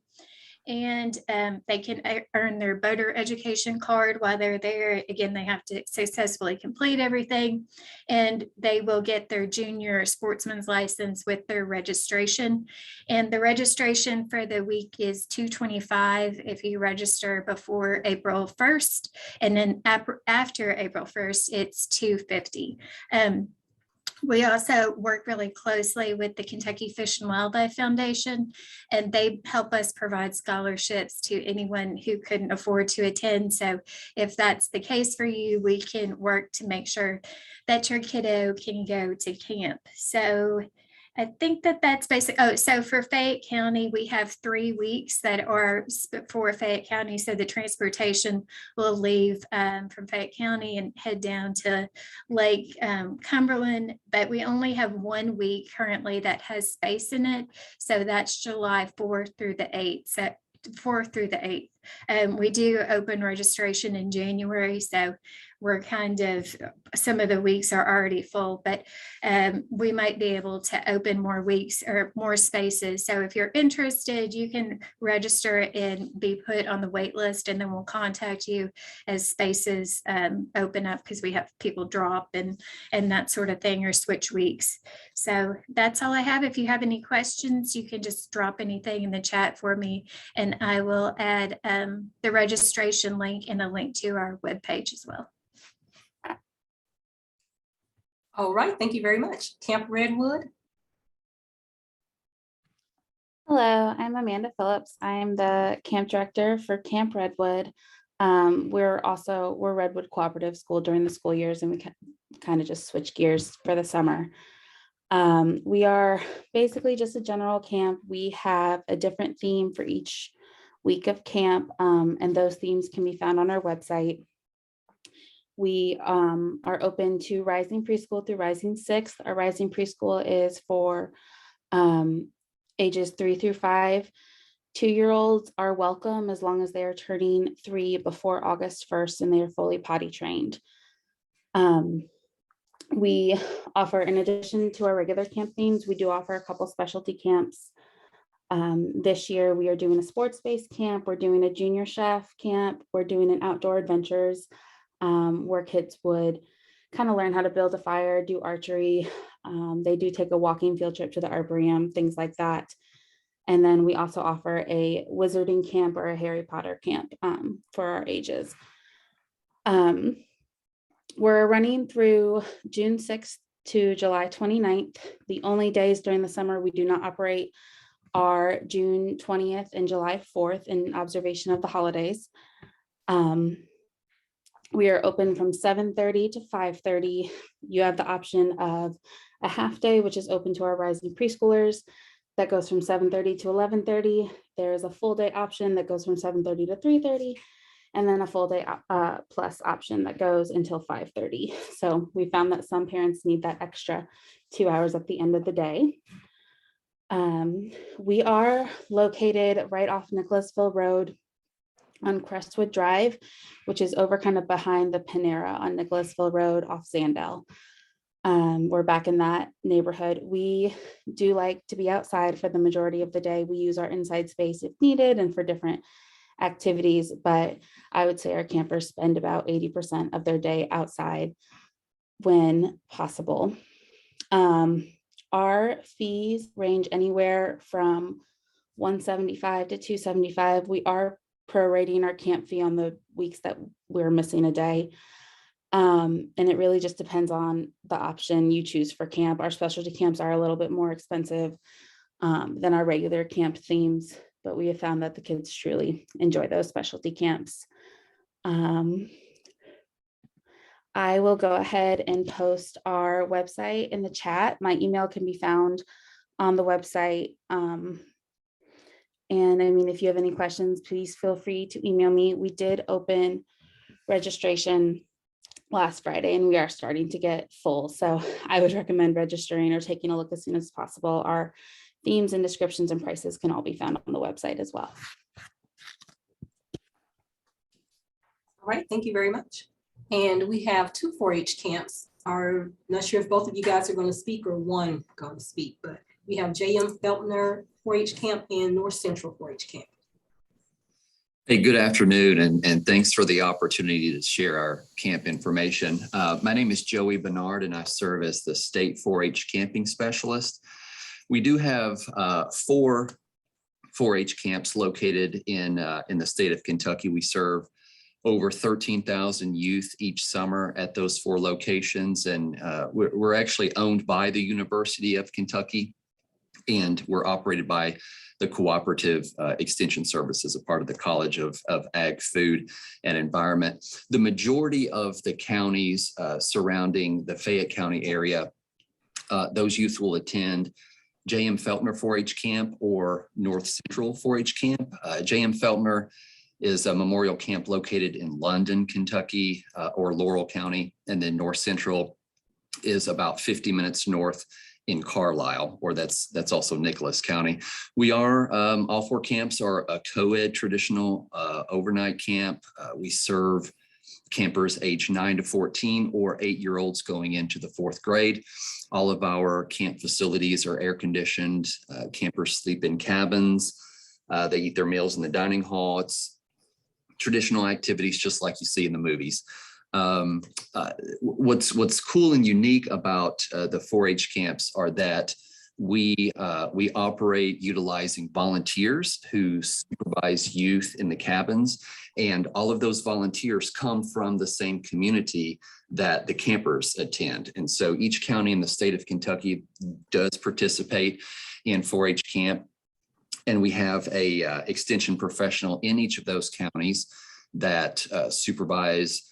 And they can earn their boater education card while they're there. Again, they have to successfully complete everything, and they will get their junior sportsman's license with their registration. And the registration for the week is $225 if you register before April 1st, and then after April 1st, it's $250. We also work really closely with the Kentucky Fish and Wildlife Foundation, and they help us provide scholarships to anyone who couldn't afford to attend. So if that's the case for you, we can work to make sure that your kiddo can go to camp. So I think that's basic. Oh, so for Fayette County, we have 3 weeks that are for Fayette County. So the transportation will leave from Fayette County and head down to Lake Cumberland, but we only have 1 week currently that has space in it. So that's July 4th through the 8th. So 4th through the 8th. We do open registration in January, so we're some of the weeks are already full, but we might be able to open more weeks or more spaces. So if you're interested, you can register and be put on the wait list, and then we'll contact you as spaces open up, because we have people drop and that sort of thing, or switch weeks. So that's all I have. If you have any questions, you can just drop anything in the chat for me, and I will add the registration link and a link to our webpage as well. All right, thank you very much. Camp Redwood. Hello, I'm Amanda Phillips. I'm the camp director for Camp Redwood. We're Redwood Cooperative School during the school years, and we kind of just switch gears for the summer. We are basically just a general camp. We have a different theme for each week of camp, and those themes can be found on our website. We are open to rising preschool through rising sixth. Our rising preschool is for ages 3 through 5. 2-year-olds are welcome as long as they are turning 3 before August 1st and they are fully potty trained. We offer, in addition to our regular camp themes, we do offer a couple specialty camps. This year we are doing a sports-based camp. We're doing a junior chef camp. We're doing an outdoor adventures where kids would kind of learn how to build a fire, do archery. They do take a walking field trip to the Arboretum, things like that. And then we also offer a wizarding camp or a Harry Potter camp for our ages. We're running through June 6th to July 29th. The only days during the summer we do not operate are June 20th and July 4th in observation of the holidays. We are open from 7:30 to 5:30. You have the option of a half day, which is open to our rising preschoolers. That goes from 7:30 to 11:30. There is a full day option that goes from 7:30 to 3:30. And then a full day plus option that goes until 5:30. So we found that some parents need that extra 2 hours at the end of the day. We are located right off Nicholasville Road on Crestwood Drive, which is over kind of behind the Panera on Nicholasville Road off Sandell. We're back in that neighborhood. We do like to be outside for the majority of the day. We use our inside space if needed and for different activities, but I would say our campers spend about 80% of their day outside when possible. Our fees range anywhere from $175 to $275. We are prorating our camp fee on the weeks that we're missing a day. And it really just depends on the option you choose for camp. Our specialty camps are a little bit more expensive than our regular camp themes, but we have found that the kids truly enjoy those specialty camps. I will go ahead and post our website in the chat. My email can be found on the website. And I mean, if you have any questions, please feel free to email me. We did open registration last Friday and we are starting to get full. So I would recommend registering or taking a look as soon as possible. Our themes and descriptions and prices can all be found on the website as well. All right, thank you very much. And we have 2 4-H camps. I'm not sure if both of you guys are going to speak or one going to speak, but we have J.M. Feltner 4-H camp and North Central 4-H camp. Hey, good afternoon, and thanks for the opportunity to share our camp information. My name is Joey Bernard, and I serve as the state 4-H camping specialist. We do have 4 4-H camps located in the state of Kentucky. We serve over 13,000 youth each summer at those 4 locations, and we're actually owned by the University of Kentucky, and we're operated by the Cooperative Extension Service as a part of the College of Ag, Food, and Environment. The majority of the counties surrounding the Fayette County area, those youth will attend J.M. Feltner 4-H camp or North Central 4-H camp. J.M. Feltner is a memorial camp located in London, Kentucky, or Laurel County, and then North Central is about 50 minutes north in Carlisle, or that's also Nicholas County. We are, all 4 camps are a co-ed traditional overnight camp. We serve campers age 9 to 14 or 8-year-olds going into the 4th grade. All of our camp facilities are air conditioned. Campers sleep in cabins. They eat their meals in the dining hall. It's traditional activities just like you see in the movies. What's cool and unique about the 4-H camps are that we operate utilizing volunteers who supervise youth in the cabins, and all of those volunteers come from the same community that the campers attend. And so each county in the state of Kentucky does participate in 4-H camp. And we have a extension professional in each of those counties that supervise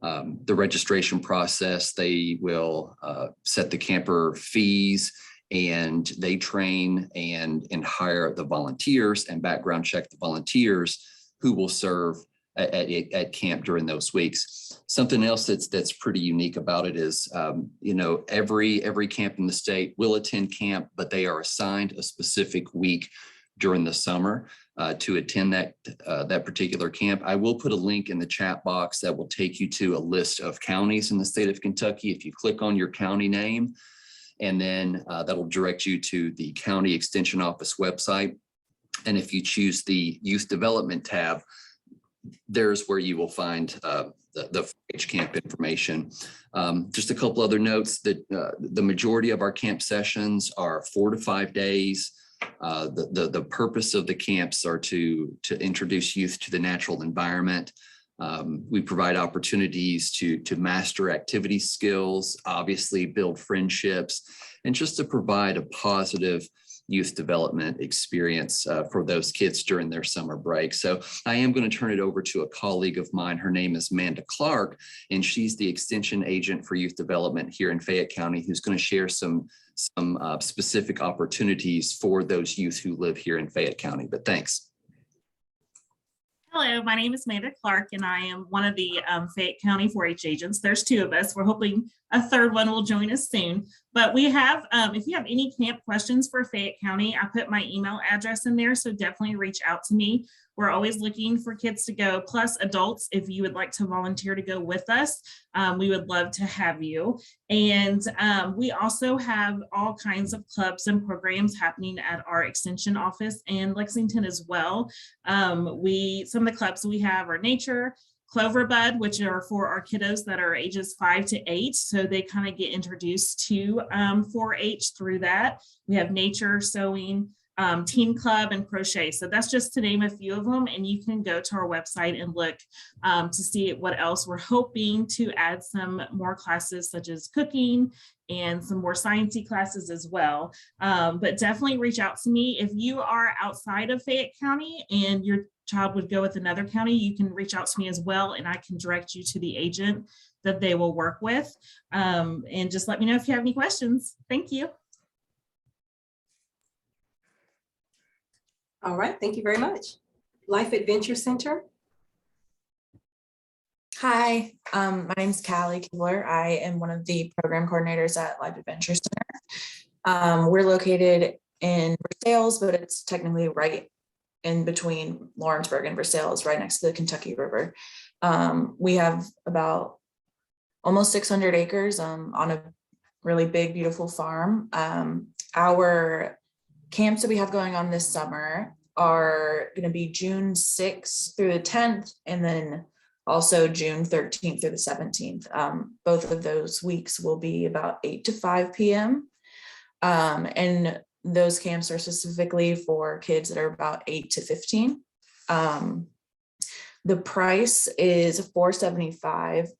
the registration process. They will set the camper fees, and they train and hire the volunteers and background check the volunteers who will serve at camp during those weeks. Something else that's pretty unique about it is, every camp in the state will attend camp, but they are assigned a specific week during the summer to attend that particular camp. I will put a link in the chat box that will take you to a list of counties in the state of Kentucky. If you click on your county name, and then that'll direct you to the county extension office website. And if you choose the youth development tab, there's where you will find the 4-H camp information. Just a couple other notes that the majority of our camp sessions are 4 to 5 days. The purpose of the camps are to introduce youth to the natural environment. We provide opportunities to master activity skills, obviously build friendships, and just to provide a positive youth development experience for those kids during their summer break. So I am going to turn it over to a colleague of mine. Her name is Amanda Clark, and she's the extension agent for youth development here in Fayette County, who's going to share some specific opportunities for those youth who live here in Fayette County. But thanks. Hello, my name is Amanda Clark, and I am one of the Fayette County 4-H agents. There's 2 of us. We're hoping a third one will join us soon. But we have, if you have any camp questions for Fayette County, I put my email address in there, so definitely reach out to me. We're always looking for kids to go, plus adults. If you would like to volunteer to go with us, we would love to have you. And we also have all kinds of clubs and programs happening at our extension office in Lexington as well. Some of the clubs we have are nature, Cloverbud, which are for our kiddos that are ages 5 to 8. So they kind of get introduced to 4-H through that. We have nature, sewing, Teen Club, and crochet. So that's just to name a few of them. And you can go to our website and look to see what else. We're hoping to add some more classes such as cooking and some more sciencey classes as well. But definitely reach out to me. If you are outside of Fayette County and your child would go with another county, you can reach out to me as well, and I can direct you to the agent that they will work with. And just let me know if you have any questions. Thank you. All right, thank you very much. Life Adventure Center. Hi, my name is Callie Kibler. I am one of the program coordinators at Life Adventure Center. We're located in Versailles, but it's technically right in between Lawrenceburg and Versailles, right next to the Kentucky River. We have about almost 600 acres on a really big, beautiful farm. Our camps that we have going on this summer are going to be June 6th through the 10th, and then also June 13th through the 17th. Both of those weeks will be about 8 to 5 p.m. And those camps are specifically for kids that are about 8 to 15. The price is $475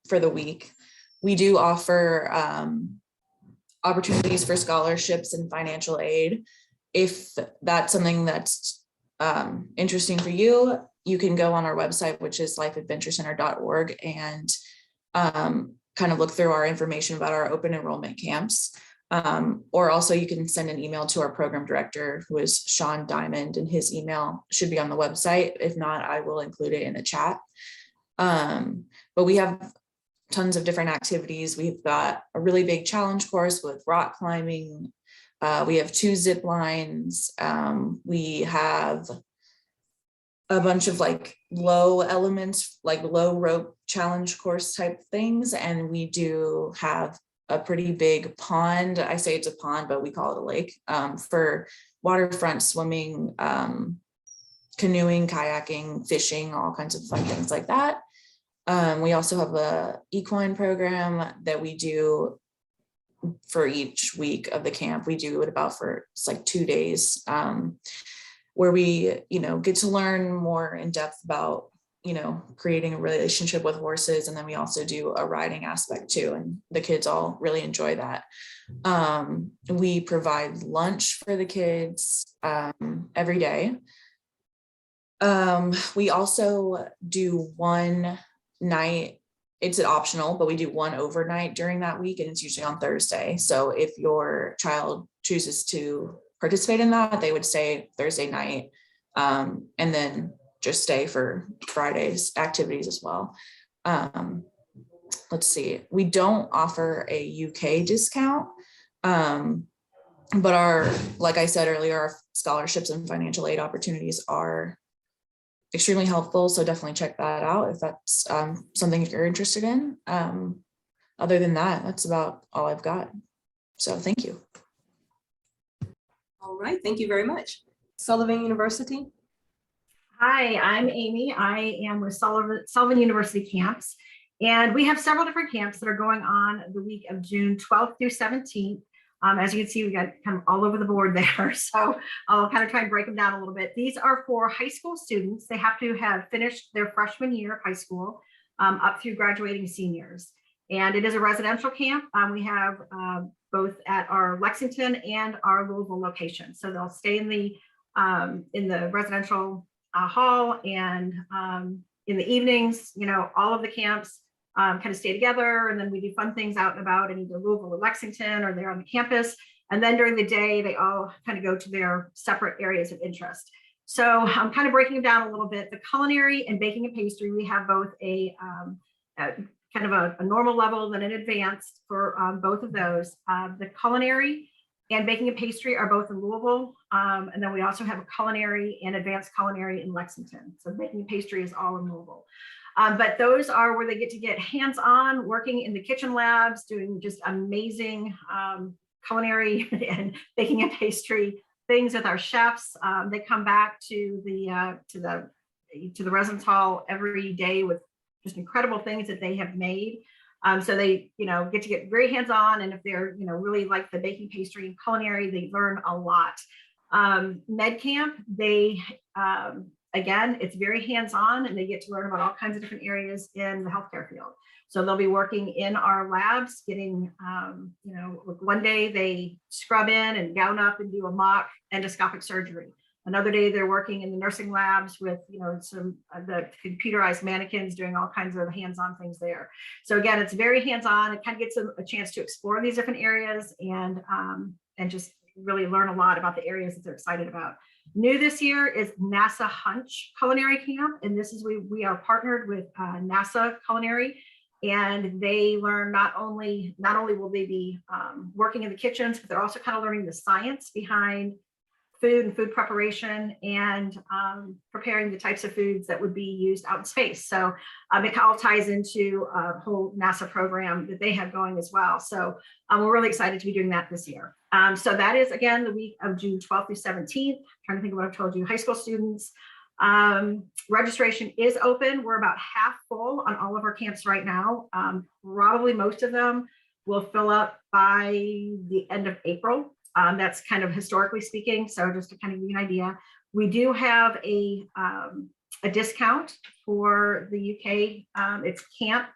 for the week. We do offer opportunities for scholarships and financial aid. If that's something that's interesting for you, you can go on our website, which is lifeadventurecenter.org, and kind of look through our information about our open enrollment camps. Or also you can send an email to our program director, who is Sean Diamond, and his email should be on the website. If not, I will include it in the chat. But we have tons of different activities. We've got a really big challenge course with rock climbing. We have 2 zip lines. We have a bunch of like low elements, like low rope challenge course type things. And we do have a pretty big pond. I say it's a pond, but we call it a lake, for waterfront swimming, canoeing, kayaking, fishing, all kinds of fun things like that. We also have a equine program that we do for each week of the camp. We do it about for it's like 2 days, where we, get to learn more in depth about, creating a relationship with horses. And then we also do a riding aspect too. And the kids all really enjoy that. We provide lunch for the kids every day. We also do one night, it's optional, but we do one overnight during that week, and it's usually on Thursday. So if your child chooses to participate in that, they would stay Thursday night, and then just stay for Friday's activities as well. Let's see, we don't offer a UK discount, but like I said earlier, our scholarships and financial aid opportunities are extremely helpful. So definitely check that out if that's something you're interested in. Other than that, that's about all I've got. So thank you. All right, thank you very much. Sullivan University. Hi, I'm Amy. I am with Sullivan University Camps, and we have several different camps that are going on the week of June 12th through 17th. As you can see, we got kind of all over the board there. So I'll kind of try and break them down a little bit. These are for high school students. They have to have finished their freshman year of high school up through graduating seniors. And it is a residential camp. We have both at our Lexington and our Louisville location. So they'll stay in the residential hall, and in the evenings, all of the camps kind of stay together, and then we do fun things out and about in either Louisville or Lexington, or they're on the campus. And then during the day, they all kind of go to their separate areas of interest. So I'm kind of breaking it down a little bit. The culinary and baking and pastry, we have both a kind of a normal level and an advanced for both of those. The culinary and baking and pastry are both in Louisville. And then we also have a culinary and advanced culinary in Lexington. So baking and pastry is all in Louisville. But those are where they get hands-on, working in the kitchen labs, doing just amazing culinary and baking and pastry things with our chefs. They come back to the residence hall every day with just incredible things that they have made. So they, get to get very hands-on, and if they're, really like the baking, pastry, and culinary, they learn a lot. Med camp, they, again, it's very hands-on, and they get to learn about all kinds of different areas in the healthcare field. So they'll be working in our labs, getting, one day they scrub in and gown up and do a mock endoscopic surgery. Another day they're working in the nursing labs with, some of the computerized mannequins, doing all kinds of hands-on things there. So again, it's very hands-on. It kind of gets them a chance to explore these different areas and just really learn a lot about the areas that they're excited about. New this year is NASA Hunch Culinary Camp, and this is we are partnered with NASA Culinary, and they learn not only will they be working in the kitchens, but they're also kind of learning the science behind food and food preparation, and preparing the types of foods that would be used out in space. So it all ties into a whole NASA program that they have going as well. So we're really excited to be doing that this year. So that is, again, the week of June 12th through 17th. Trying to think of what I've told you, high school students. Registration is open. We're about half full on all of our camps right now. Probably most of them will fill up by the end of April. That's kind of historically speaking. So just to kind of give you an idea, we do have a discount for the UK. It's Camp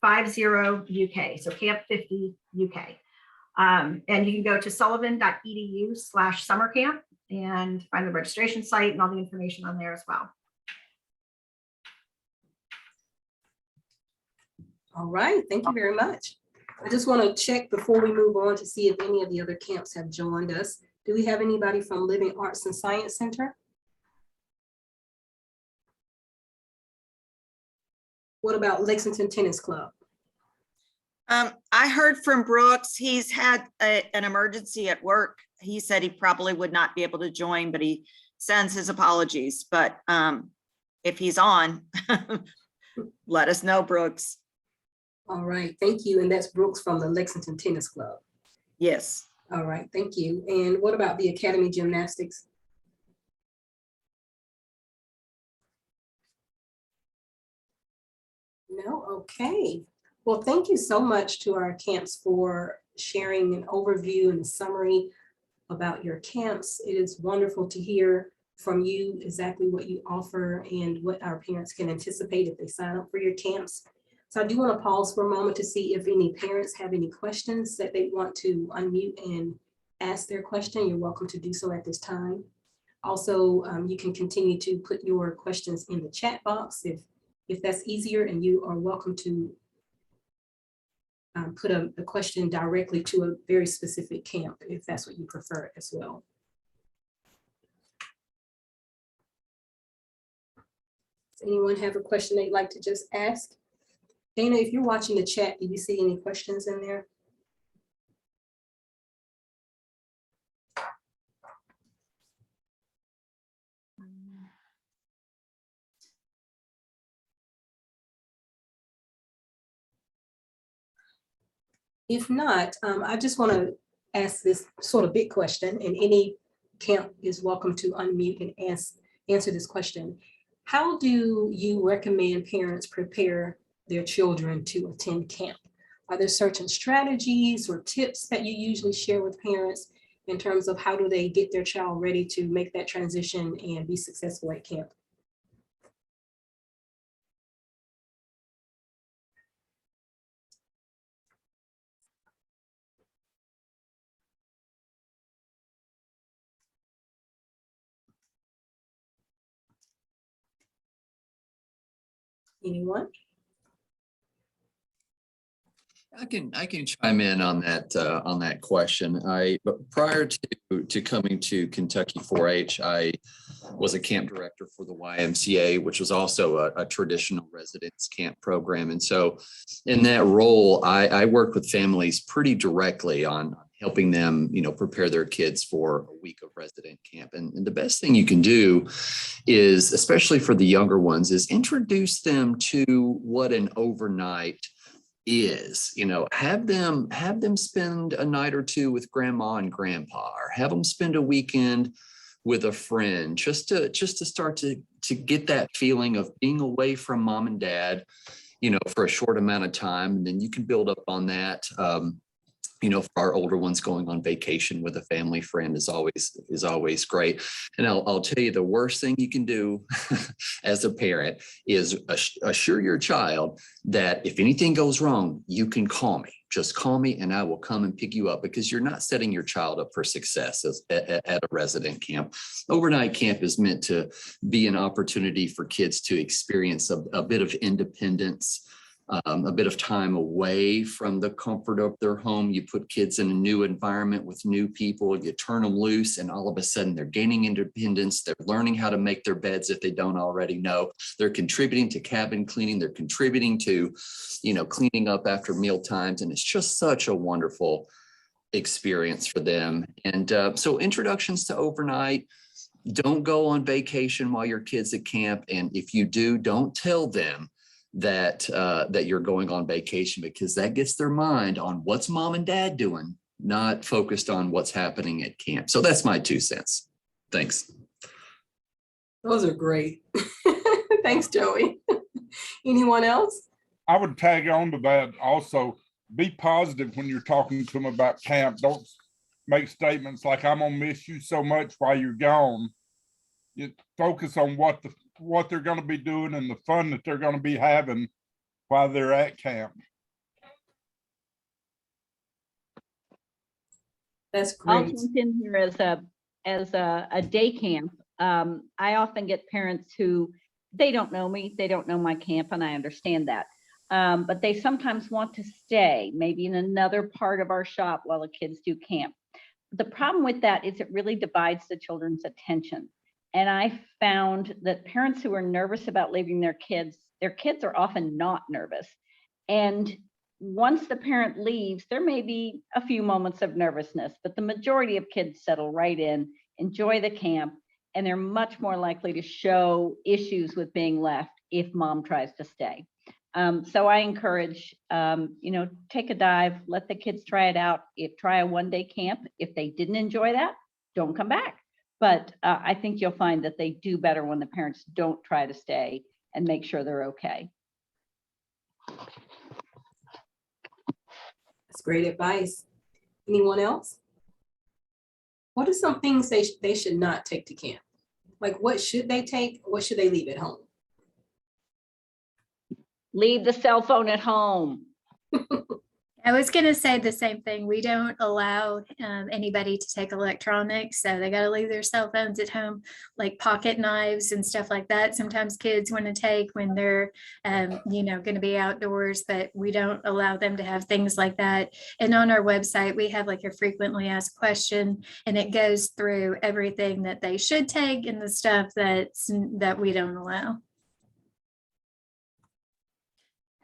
50 UK. So Camp 50 UK. And you can go to sullivan.edu/summercamp and find the registration site and all the information on there as well. All right, thank you very much. I just want to check before we move on to see if any of the other camps have joined us. Do we have anybody from Living Arts and Science Center? What about Lexington Tennis Club? I heard from Brooks. He's had an emergency at work. He said he probably would not be able to join, but he sends his apologies. But if he's on, let us know, Brooks. All right, thank you. And that's Brooks from the Lexington Tennis Club. Yes. All right, thank you. And what about the Academy Gymnastics? No, okay. Well, thank you so much to our camps for sharing an overview and a summary about your camps. It is wonderful to hear from you exactly what you offer and what our parents can anticipate if they sign up for your camps. So I do want to pause for a moment to see if any parents have any questions that they want to unmute and ask their question. You're welcome to do so at this time. Also, you can continue to put your questions in the chat box if that's easier, and you are welcome to put a question directly to a very specific camp if that's what you prefer as well. Does anyone have a question they'd like to just ask? Dana, if you're watching the chat, do you see any questions in there? If not, I just want to ask this sort of big question, and any camp is welcome to unmute and answer this question. How do you recommend parents prepare their children to attend camp? Are there certain strategies or tips that you usually share with parents in terms of how do they get their child ready to make that transition and be successful at camp? Anyone? I can chime in on that question. But prior to coming to Kentucky 4-H, I was a camp director for the YMCA, which was also a traditional residence camp program. And so in that role, I worked with families pretty directly on helping them, prepare their kids for a week of resident camp. And the best thing you can do is, especially for the younger ones, is introduce them to what an overnight is. Have them spend a night or two with grandma and grandpa, or have them spend a weekend with a friend, just to start to get that feeling of being away from mom and dad, for a short amount of time. And then you can build up on that. For our older ones, going on vacation with a family friend is always great. And I'll tell you, the worst thing you can do as a parent is assure your child that if anything goes wrong, you can call me. Just call me and I will come and pick you up, because you're not setting your child up for success at a resident camp. Overnight camp is meant to be an opportunity for kids to experience a bit of independence, a bit of time away from the comfort of their home. You put kids in a new environment with new people, you turn them loose, and all of a sudden they're gaining independence. They're learning how to make their beds if they don't already know. They're contributing to cabin cleaning. They're contributing to, cleaning up after meal times. And it's just such a wonderful experience for them. And so introductions to overnight. Don't go on vacation while your kid's at camp. And if you do, don't tell them that you're going on vacation, because that gets their mind on what's mom and dad doing, not focused on what's happening at camp. So that's my 2 cents. Thanks. Those are great. Thanks, Joey. Anyone else? I would tag on to that also. Be positive when you're talking to them about camp. Don't make statements like, I'm gonna miss you so much while you're gone. You focus on what they're going to be doing and the fun that they're going to be having while they're at camp. That's I'll great. jump in here as a day camp. I often get parents who, they don't know me, they don't know my camp, and I understand that. But they sometimes want to stay maybe in another part of our shop while the kids do camp. The problem with that is it really divides the children's attention. And I found that parents who are nervous about leaving their kids are often not nervous. And once the parent leaves, there may be a few moments of nervousness, but the majority of kids settle right in, enjoy the camp, and they're much more likely to show issues with being left if mom tries to stay. So I encourage, take a dive, let the kids try it out. Try a one-day camp. If they didn't enjoy that, don't come back. But I think you'll find that they do better when the parents don't try to stay and make sure they're okay. That's great advice. Anyone else? What are some things they should not take to camp? Like, what should they take? What should they leave at home? Leave the cell phone at home. I was going to say the same thing. We don't allow anybody to take electronics, so they got to leave their cell phones at home, like pocket knives and stuff like that. Sometimes kids want to take when they're, going to be outdoors, but we don't allow them to have things like that. And on our website, we have like a frequently asked question, and it goes through everything that they should take and the stuff that we don't allow.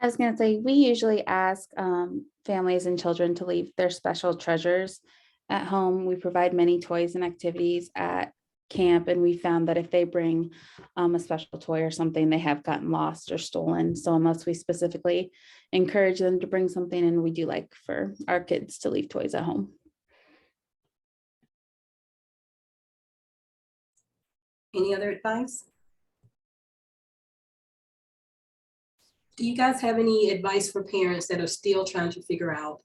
I was going to say, we usually ask families and children to leave their special treasures at home. We provide many toys and activities at camp, and we found that if they bring a special toy or something, they have gotten lost or stolen. So unless we specifically encourage them to bring something in, we do like for our kids to leave toys at home. Any other advice? Do you guys have any advice for parents that are still trying to figure out,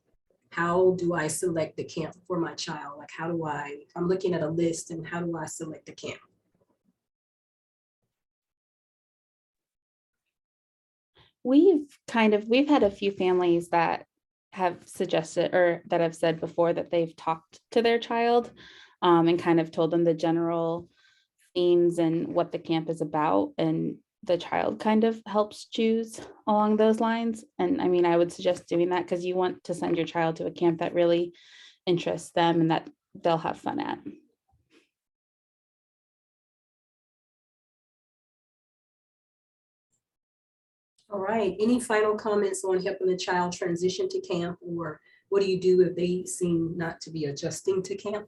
how do I select the camp for my child? Like, I'm looking at a list, and how do I select the camp? We've had a few families that have suggested, or that have said before, that they've talked to their child and kind of told them the general themes and what the camp is about. And the child kind of helps choose along those lines. And I mean, I would suggest doing that because you want to send your child to a camp that really interests them and that they'll have fun at. All right, any final comments on helping a child transition to camp, or what do you do if they seem not to be adjusting to camp?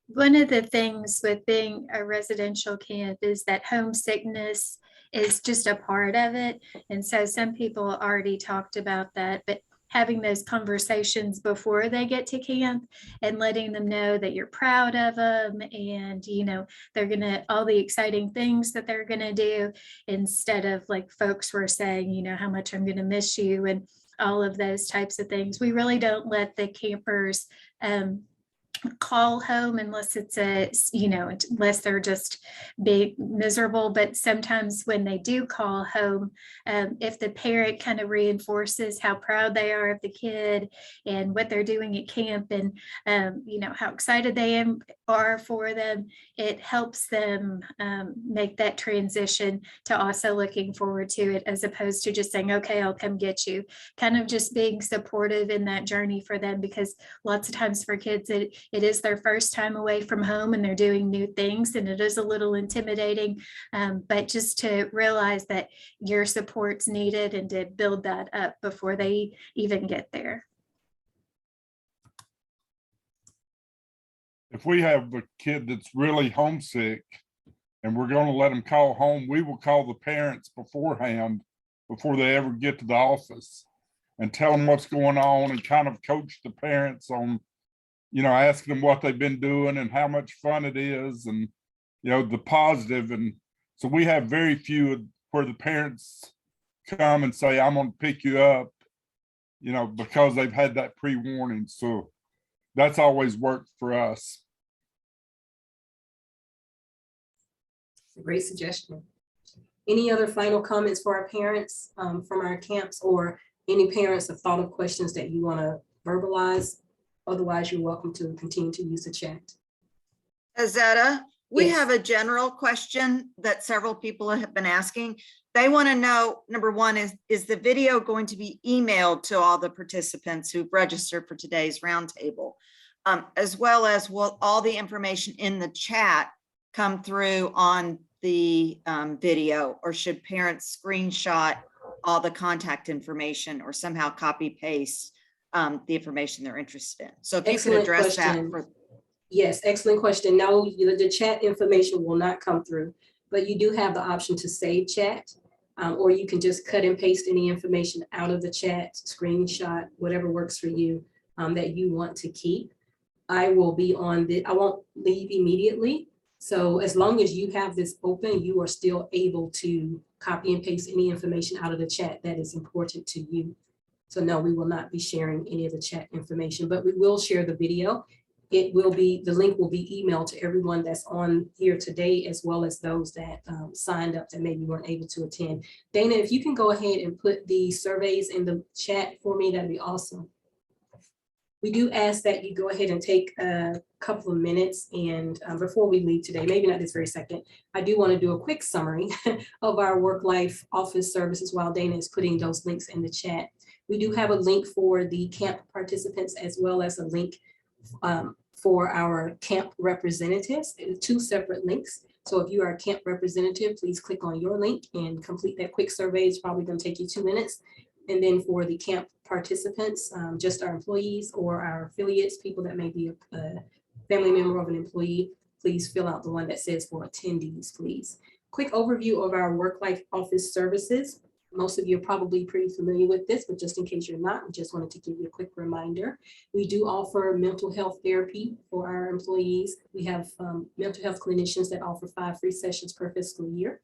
One of the things with being a residential camp is that homesickness is just a part of it. And so some people already talked about that, but having those conversations before they get to camp and letting them know that you're proud of them and, you know, they're gonna, all the exciting things that they're gonna do, instead of like folks were saying, you know, how much I'm gonna miss you and all of those types of things. We really don't let the campers call home unless it's a, you know, unless they're just being miserable. But sometimes when they do call home, if the parent kind of reinforces how proud they are of the kid and what they're doing at camp and, you know, how excited they are for them, it helps them make that transition to also looking forward to it, as opposed to just saying, okay, I'll come get you. Kind of just being supportive in that journey for them, because lots of times for kids, it is their first time away from home and they're doing new things, and it is a little intimidating, but just to realize that your support's needed and to build that up before they even get there. If we have a kid that's really homesick and we're going to let them call home, we will call the parents beforehand before they ever get to the office and tell them what's going on and kind of coach the parents on, you know, asking them what they've been doing and how much fun it is and, you know, the positive. And so we have very few where the parents come and say, I'm going to pick you up, you know, because they've had that pre-warning. So that's always worked for us. It's a great suggestion. Any other final comments for our parents from our camps, or any parents have thought of questions that you want to verbalize? Otherwise, you're welcome to continue to use the chat. Azetta, we Yes. have a general question that several people have been asking. They want to know, number one, is the video going to be emailed to all the participants who've registered for today's roundtable, as well as will all the information in the chat come through on the video, or should parents screenshot all the contact information or somehow copy paste the information they're interested in? So if you could address that. Yes, excellent question. No, the chat information will not come through, but you do have the option to save chat, or you can just cut and paste any information out of the chat, screenshot, whatever works for you that you want to keep. I will be on I won't leave immediately. So as long as you have this open, you are still able to copy and paste any information out of the chat that is important to you. So no, we will not be sharing any of the chat information, but we will share the video. It will be, the link will be emailed to everyone that's on here today, as well as those that signed up that maybe weren't able to attend. Dana, if you can go ahead and put the surveys in the chat for me, that'd be awesome. We do ask that you go ahead and take a couple of minutes, and before we leave today, maybe not this very second, I do want to do a quick summary of our work-life office services while Dana is putting those links in the chat. We do have a link for the camp participants, as well as a link for our camp representatives. Two separate links. So if you are a camp representative, please click on your link and complete that quick survey. It's probably going to take you 2 minutes. And then for the camp participants, just our employees or our affiliates, people that may be a family member of an employee, please fill out the one that says for attendees, please. Quick overview of our work-life office services. Most of you are probably pretty familiar with this, but just in case you're not, we just wanted to give you a quick reminder. We do offer mental health therapy for our employees. We have mental health clinicians that offer 5 free sessions per fiscal year.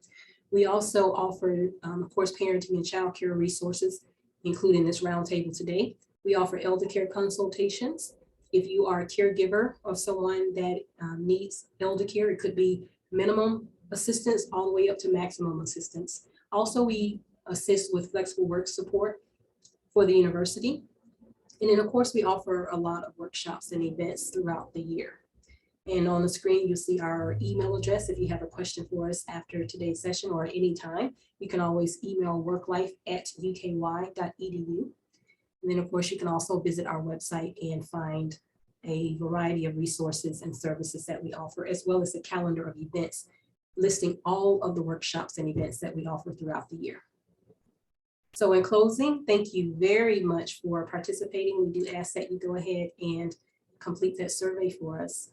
We also offer, of course, parenting and child care resources, including this roundtable today. We offer elder care consultations. If you are a caregiver of someone that needs elder care, it could be minimum assistance all the way up to maximum assistance. Also, we assist with flexible work support for the university. And then of course, we offer a lot of workshops and events throughout the year. And on the screen, you'll see our email address. If you have a question for us after today's session or at any time, you can always email worklife@uky.edu. And then, of course, you can also visit our website and find a variety of resources and services that we offer, as well as a calendar of events listing all of the workshops and events that we offer throughout the year. So in closing, thank you very much for participating. We do ask that you go ahead and complete that survey for us.